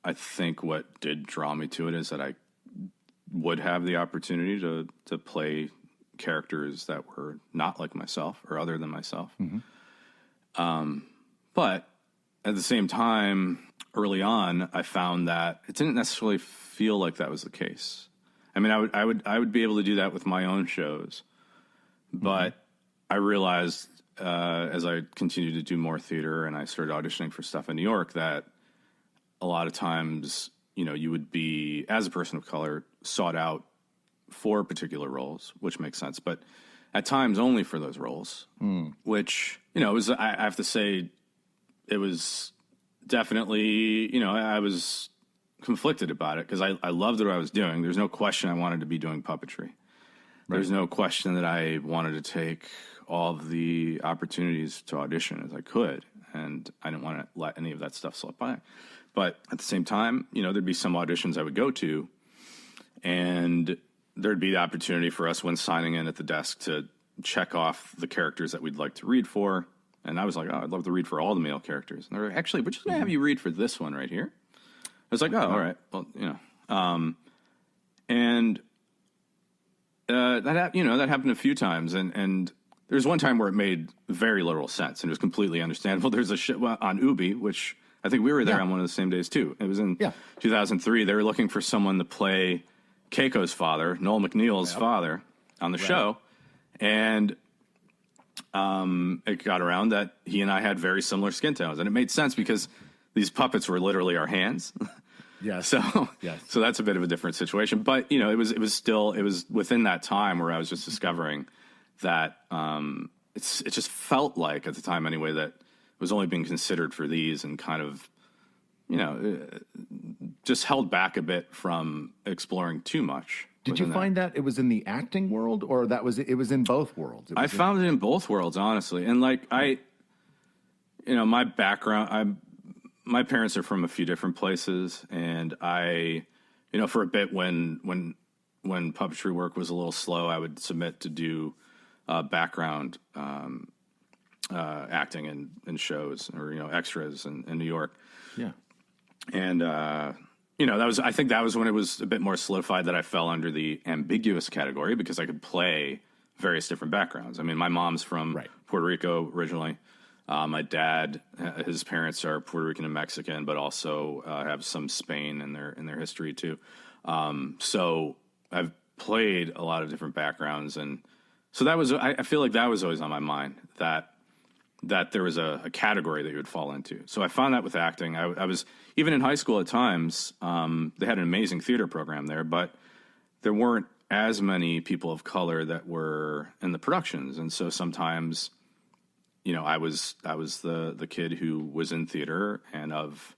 I think what did draw me to it is that I would have the opportunity to play characters that were not like myself or other than myself. But at the same time, early on, I found that it didn't necessarily feel like that was the case. I mean, I would be able to do that with my own shows, but I realized as I continued to do more theater and I started auditioning for stuff in New York that a lot of times, you would be, as a person of color, sought out for particular roles, which makes sense, but at times only for those roles, which, it was, I have to say, it was definitely, I was conflicted about it because I loved what I was doing. There's no question I wanted to be doing puppetry. Right. There's no question that I wanted to take all of the opportunities to audition as I could, and I didn't want to let any of that stuff slip by. But at the same time, there'd be some auditions I would go to, and there'd be the opportunity for us when signing in at the desk to check off the characters that we'd like to read for. And I was like, oh, I'd love to read for all the male characters. And they're like, actually, we're just going to have you read for this one right here. I was like, oh, all right. Well, and that happened a few times. And there's one time where it made very little sense and it was completely understandable. There's a show on Ubi, which I think we were there on one of the same days too. It was in 2003. They were looking for someone to play Keiko's father, Noel McNeil's father, on the show. And it got around that he and I had very similar skin tones. And it made sense because these puppets were literally our hands. Yes. So, Yes. so that's a bit of a different situation. But, it was within that time where I was just discovering that it just felt like at the time anyway that it was only being considered for these and kind of, just held back a bit from exploring too much. Did you find that it was in the acting world, or it was in both worlds? I found it in both worlds, honestly. And like my background, my parents are from a few different places, and I, for a bit when puppetry work was a little slow, I would submit to do background acting in shows or extras in New York. Yeah. And I think that was when it was a bit more solidified that I fell under the ambiguous category because I could play various different backgrounds. I mean, my mom's from Puerto Rico originally. My dad, his parents are Puerto Rican and Mexican, but also have some Spain in their history too. So I've played a lot of different backgrounds, and so that was I feel like that was always on my mind that there was a category that you would fall into. So I found that with acting. I was, even in high school at times, they had an amazing theater program there, but there weren't as many people of color that were in the productions. And so sometimes, I was the kid who was in theater and of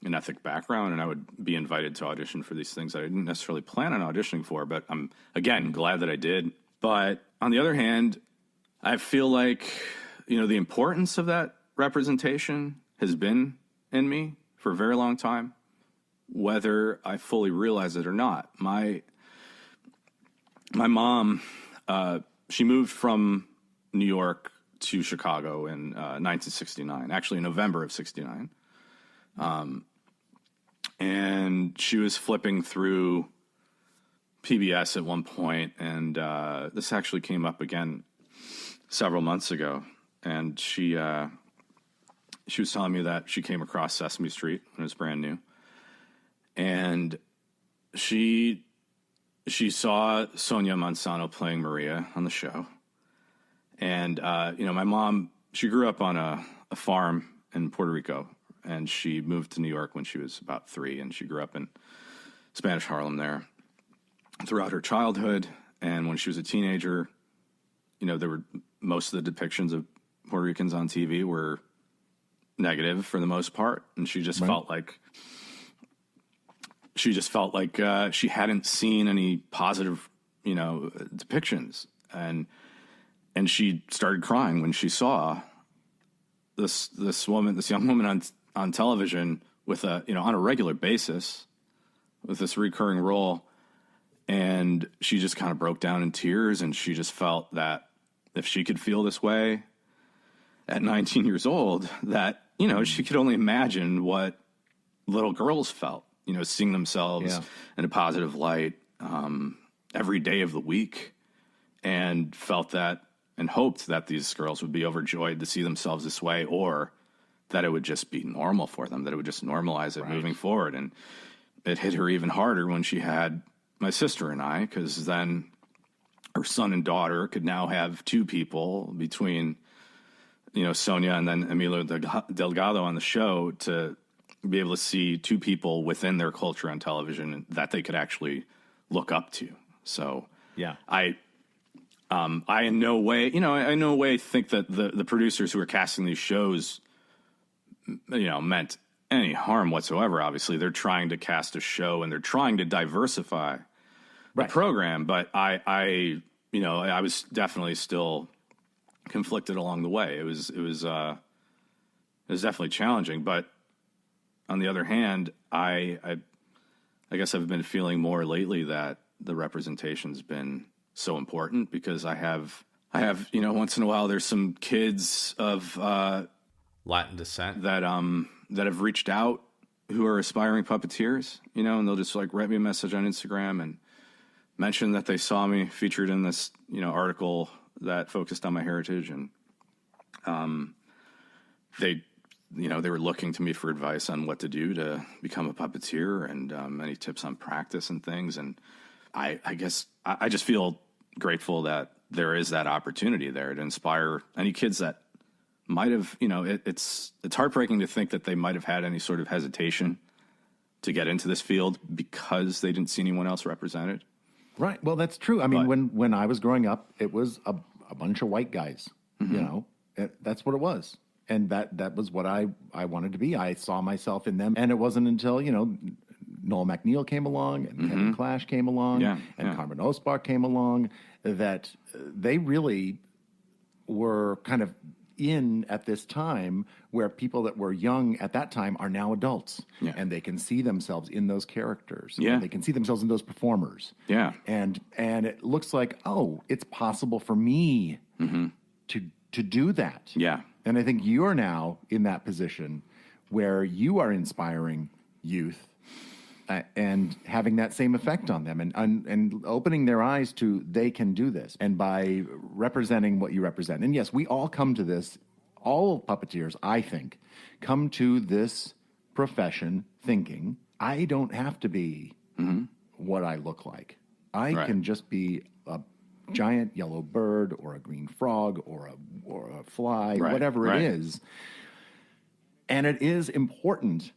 an ethnic background, and I would be invited to audition for these things that I didn't necessarily plan on auditioning for, but I'm, again, glad that I did. But on the other hand, I feel like the importance of that representation has been in me for a very long time, whether I fully realize it or not. My mom, she moved from New York to Chicago in 1969, actually in November of 69. And she was flipping through PBS at one point, and this actually came up again several months ago. And she was telling me that she came across Sesame Street when it was brand new, and she saw Sonia Manzano playing Maria on the show. And my mom, she grew up on a farm in Puerto Rico, and she moved to New York when she was about 3, and she grew up in Spanish Harlem there throughout her childhood. And when she was a teenager, there were most of the depictions of Puerto Ricans on TV were negative for the most part, and she just felt like she hadn't seen any positive, depictions, and she started crying when she saw this young woman on television with on a regular basis with this recurring role, and she just kind of broke down in tears, and she just felt that if she could feel this way at 19 years old, that, she could only imagine what little girls felt, seeing themselves in a positive light every day of the week, and felt that and hoped that these girls would be overjoyed to see themselves this way, or that it would just be normal for them, that it would just normalize it moving forward. And it hit her even harder when she had my sister and I, because then her son and daughter could now have 2 people between, Sonia and then Emilio Delgado on the show, to be able to see 2 people within their culture on television that they could actually look up to. So I in no way think that the producers who are casting these shows, meant any harm whatsoever. Obviously, they're trying to cast a show and they're trying to diversify the program, but I was definitely still conflicted along the way. It was definitely challenging, but on the other hand, I guess I've been feeling more lately that the representation's been so important, because I have once in a while there's some kids of Latin descent that have reached out who are aspiring puppeteers, and they'll just write me a message on Instagram and mention that they saw me featured in this, article that focused on my heritage, and they were looking to me for advice on what to do to become a puppeteer, and any tips on practice and things. And I guess I just feel grateful that there is that opportunity there to inspire any kids that might have, it's heartbreaking to think that they might have had any sort of hesitation to get into this field because they didn't see anyone else represented. Right. Well, that's true. I mean, when I was growing up, it was a bunch of white guys. Mm-hmm. You know, that's what it was, and that was what I wanted to be. I saw myself in them, and it wasn't until Noel McNeil came along and Kevin Clash came along and Carmen Osbach came along that they really were kind of in at this time where people that were young at that time are now adults and they can see themselves in those characters. Yeah. They can see themselves in those performers. Yeah. And it looks like, oh, it's possible for me to do that. Yeah. And I think you're now in that position where you are inspiring youth and having that same effect on them and opening their eyes to they can do this. And by representing what you represent. And yes, we all come to this, all puppeteers, I think, come to this profession thinking, I don't have to be what I look like. I can just be a giant yellow bird or a green frog or a fly, whatever it is. And it is important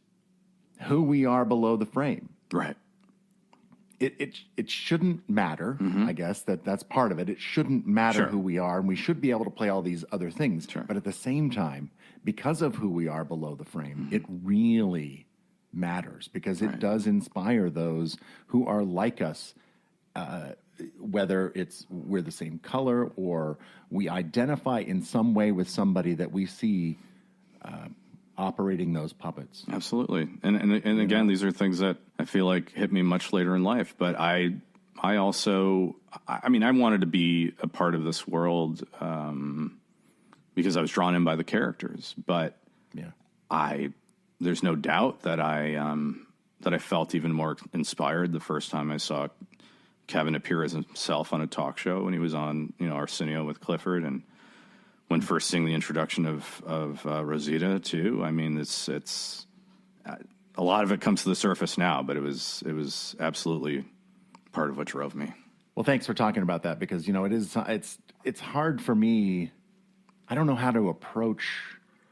who we are below the frame. Right. It shouldn't matter, I guess, that's part of it. It shouldn't matter who we are, and we should be able to play all these other things. But at the same time, because of who we are below the frame, it really matters because it does inspire those who are like us, whether we're the same color or we identify in some way with somebody that we see operating those puppets. Absolutely. And again, these are things that I feel like hit me much later in life, but I also, I mean, I wanted to be a part of this world because I was drawn in by the characters, but there's no doubt that I felt even more inspired the first time I saw Kevin appear as himself on a talk show when he was on, Arsenio with Clifford, and when first seeing the introduction of Rosita too. I mean, it's a lot of it comes to the surface now, but it was absolutely part of what drove me. Well, thanks for talking about that because it's hard for me. I don't know how to approach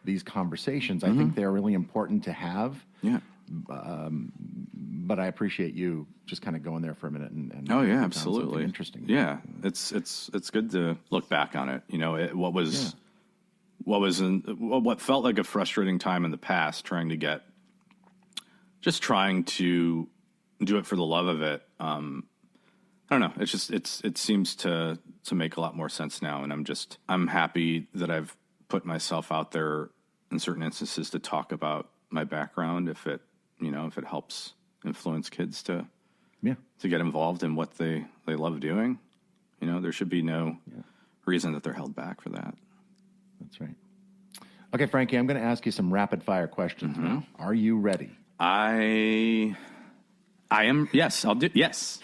these conversations. I think they're really important to have. Yeah. But I appreciate you just kind of going there for a minute and oh yeah, absolutely interesting. Yeah, it's good to look back on it. What felt like a frustrating time in the past, trying to do it for the love of it. I don't know. It seems to make a lot more sense now, and I'm happy that I've put myself out there in certain instances to talk about my background if it helps influence kids to get involved in what they love doing. There should be no reason that they're held back for that. That's right. Okay, Frankie, I'm going to ask you some rapid fire questions now. Are you ready? I am. Yes, I'll do. Yes.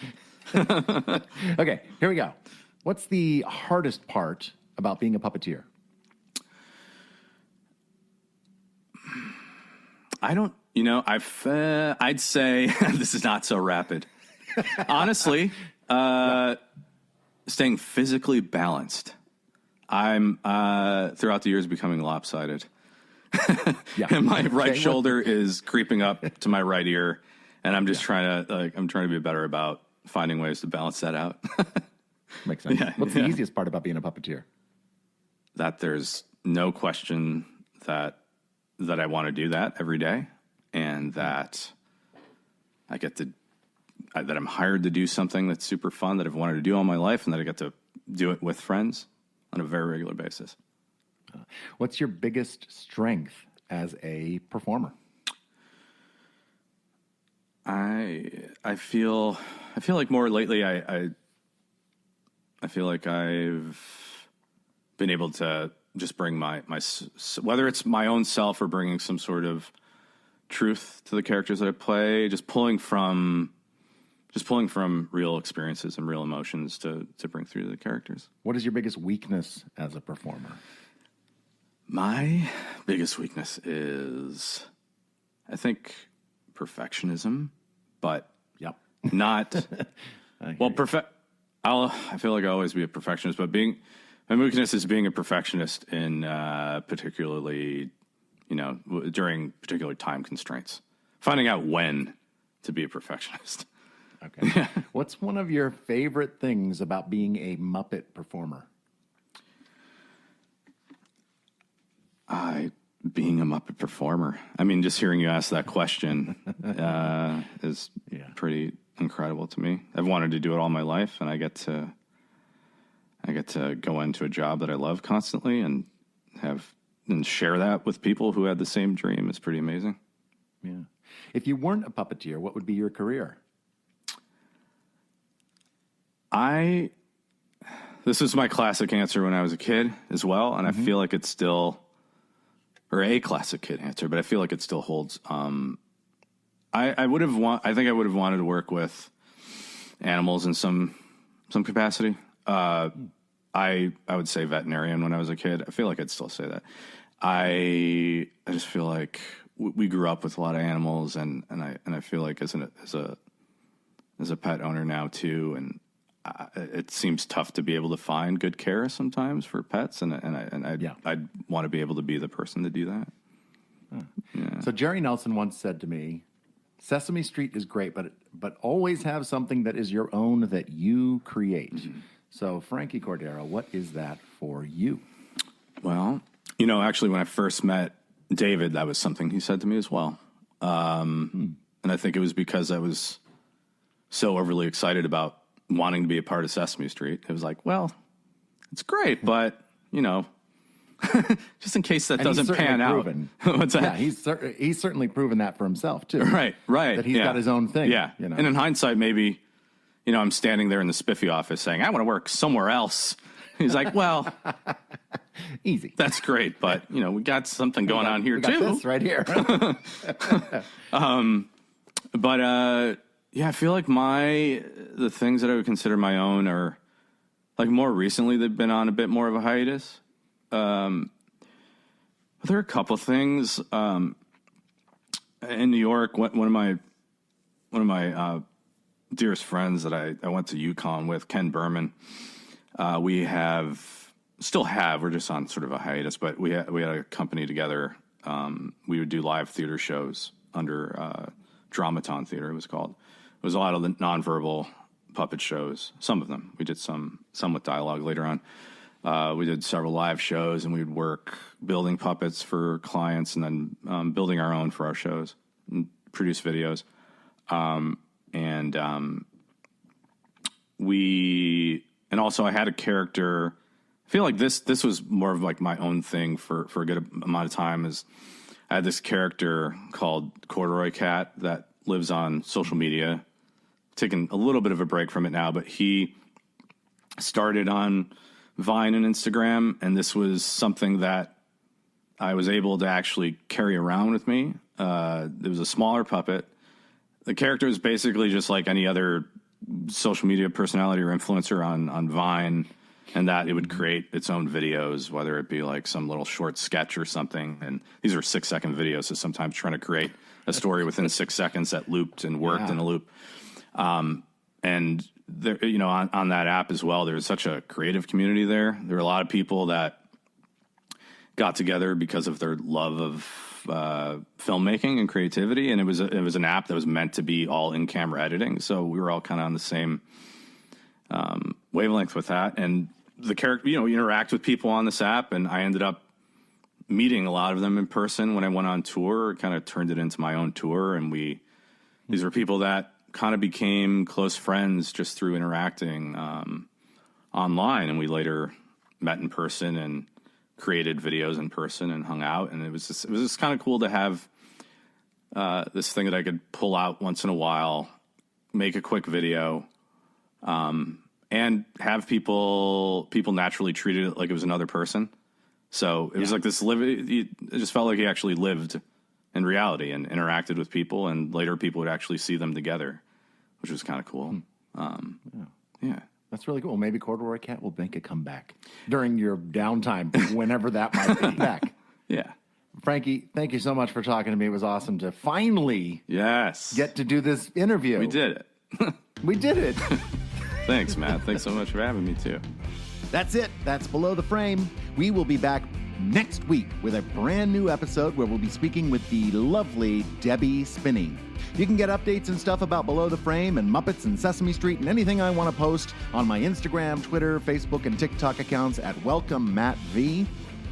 Okay, here we go. What's the hardest part about being a puppeteer? I don't. I'd say this is not so rapid. Honestly, staying physically balanced. I'm throughout the years becoming lopsided. And my right shoulder is creeping up to my right ear, and I'm just trying to be better about finding ways to balance that out. Makes sense. What's the easiest part about being a puppeteer? That there's no question that I want to do that every day, and that that I'm hired to do something that's super fun that I've wanted to do all my life, and that I get to do it with friends on a very regular basis. What's your biggest strength as a performer? I feel like more lately I feel like I've been able to just bring my whether it's my own self or bringing some sort of truth to the characters that I play, just pulling from real experiences and real emotions to bring through the characters. What is your biggest weakness as a performer? My biggest weakness is, I think, perfectionism, but not well. I feel like I always be a perfectionist, but my weakness is being a perfectionist in particularly, during particular time constraints. Finding out when to be a perfectionist. Okay. What's one of your favorite things about being a Muppet performer? Being a Muppet performer. I mean, just hearing you ask that question is pretty incredible to me. I've wanted to do it all my life, and I get to go into a job that I love constantly and share that with people who had the same dream. It's pretty amazing. Yeah. If you weren't a puppeteer, what would be your career? This was my classic answer when I was a kid as well, and I feel like it's still, or a classic kid answer, but I feel like it still holds. I think I would have wanted to work with animals in some capacity. I would say veterinarian when I was a kid. I feel like I'd still say that. I just feel like we grew up with a lot of animals, and I feel like as a pet owner now too, and it seems tough to be able to find good care sometimes for pets, and I'd want to be able to be the person to do that. Yeah. So Jerry Nelson once said to me, "Sesame Street is great, but always have something that is your own that you create." Mm-hmm. So Frankie Cordero, what is that for you? Well, actually, when I first met David, that was something he said to me as well, and I think it was because I was so overly excited about wanting to be a part of Sesame Street. It was like, well, it's great, but just in case that doesn't pan out. What's that? Yeah, he's certainly proven that for himself too. Right. That he's got his own thing. Yeah. And in hindsight, maybe, I'm standing there in the Spiffy office saying, I want to work somewhere else. He's like, well, easy. That's great, but we got something going on here too. This right here. Yeah, I feel like the things that I would consider my own are, like, more recently they've been on a bit more of a hiatus. There are a couple things. In New York, one of my dearest friends that I went to UConn with, Ken Berman, we're just on sort of a hiatus, but we had a company together. We would do live theater shows under Dramaton Theater, it was called. It was a lot of the nonverbal puppet shows. Some of them. We did some with dialogue later on. We did several live shows, and we would work building puppets for clients and then building our own for our shows and produce videos. And also I had a character. I feel like this was more of like my own thing for a good amount of time. Is I had this character called Corduroy Cat that lives on social media. Taking a little bit of a break from it now, but he started on Vine and Instagram, and this was something that I was able to actually carry around with me. It was a smaller puppet. The character is basically just like any other social media personality or influencer on Vine, and that it would create its own videos, whether it be like some little short sketch or something. And these are 6-second videos, so sometimes trying to create a story within 6 seconds that looped and worked in a loop. And there, on that app as well, there's such a creative community there. There are a lot of people that got together because of their love of filmmaking and creativity. And it was an app that was meant to be all in-camera editing. So we were all kind of on the same wavelength with that. And the character, you interact with people on this app, and I ended up meeting a lot of them in person when I went on tour. Kind of turned it into my own tour, and these were people that kind of became close friends just through interacting online, and we later met in person and created videos in person and hung out. And it was just kind of cool to have this thing that I could pull out once in a while, make a quick video, and have people naturally treated it like it was another person. So it was like this it just felt like he actually lived in reality and interacted with people, and later people would actually see them together, which was kind of cool. Yeah. That's really cool. Maybe Corduroy Cat will make a comeback during your downtime, whenever that might be back. Yeah. Frankie, thank you so much for talking to me. It was awesome to finally get to do this interview. We did it. We did it. Thanks, Matt. Thanks so much for having me, too. That's it. That's Below the Frame. We will be back next week with a brand new episode where we'll be speaking with the lovely Debbie Spinney. You can get updates and stuff about Below the Frame and Muppets and Sesame Street and anything I want to post on my Instagram, Twitter, Facebook, and TikTok accounts at Welcome Matt V,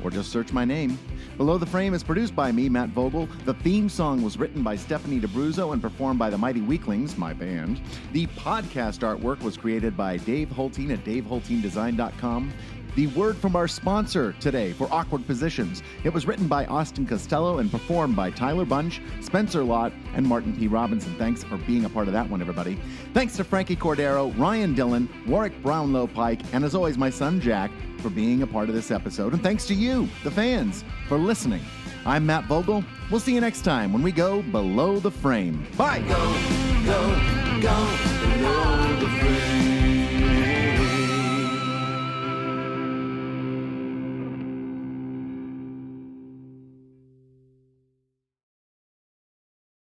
or just search my name. Below the Frame is produced by me, Matt Vogel. The theme song was written by Stephanie DeBruzzo and performed by the Mighty Weaklings, my band. The podcast artwork was created by Dave Holteen at daveholteendesign.com. The word from our sponsor today for Awkward Positions. It was written by Austin Costello and performed by Tyler Bunch, Spencer Lott, and Martin P. Robinson. Thanks for being a part of that one, everybody. Thanks to Frankie Cordero, Ryan Dillon, Warrick Brownlow-Pike, and as always, my son Jack, for being a part of this episode. And thanks to you, the fans, for listening. I'm Matt Vogel. We'll see you next time when we go Below the Frame. Bye! Go, go, go, below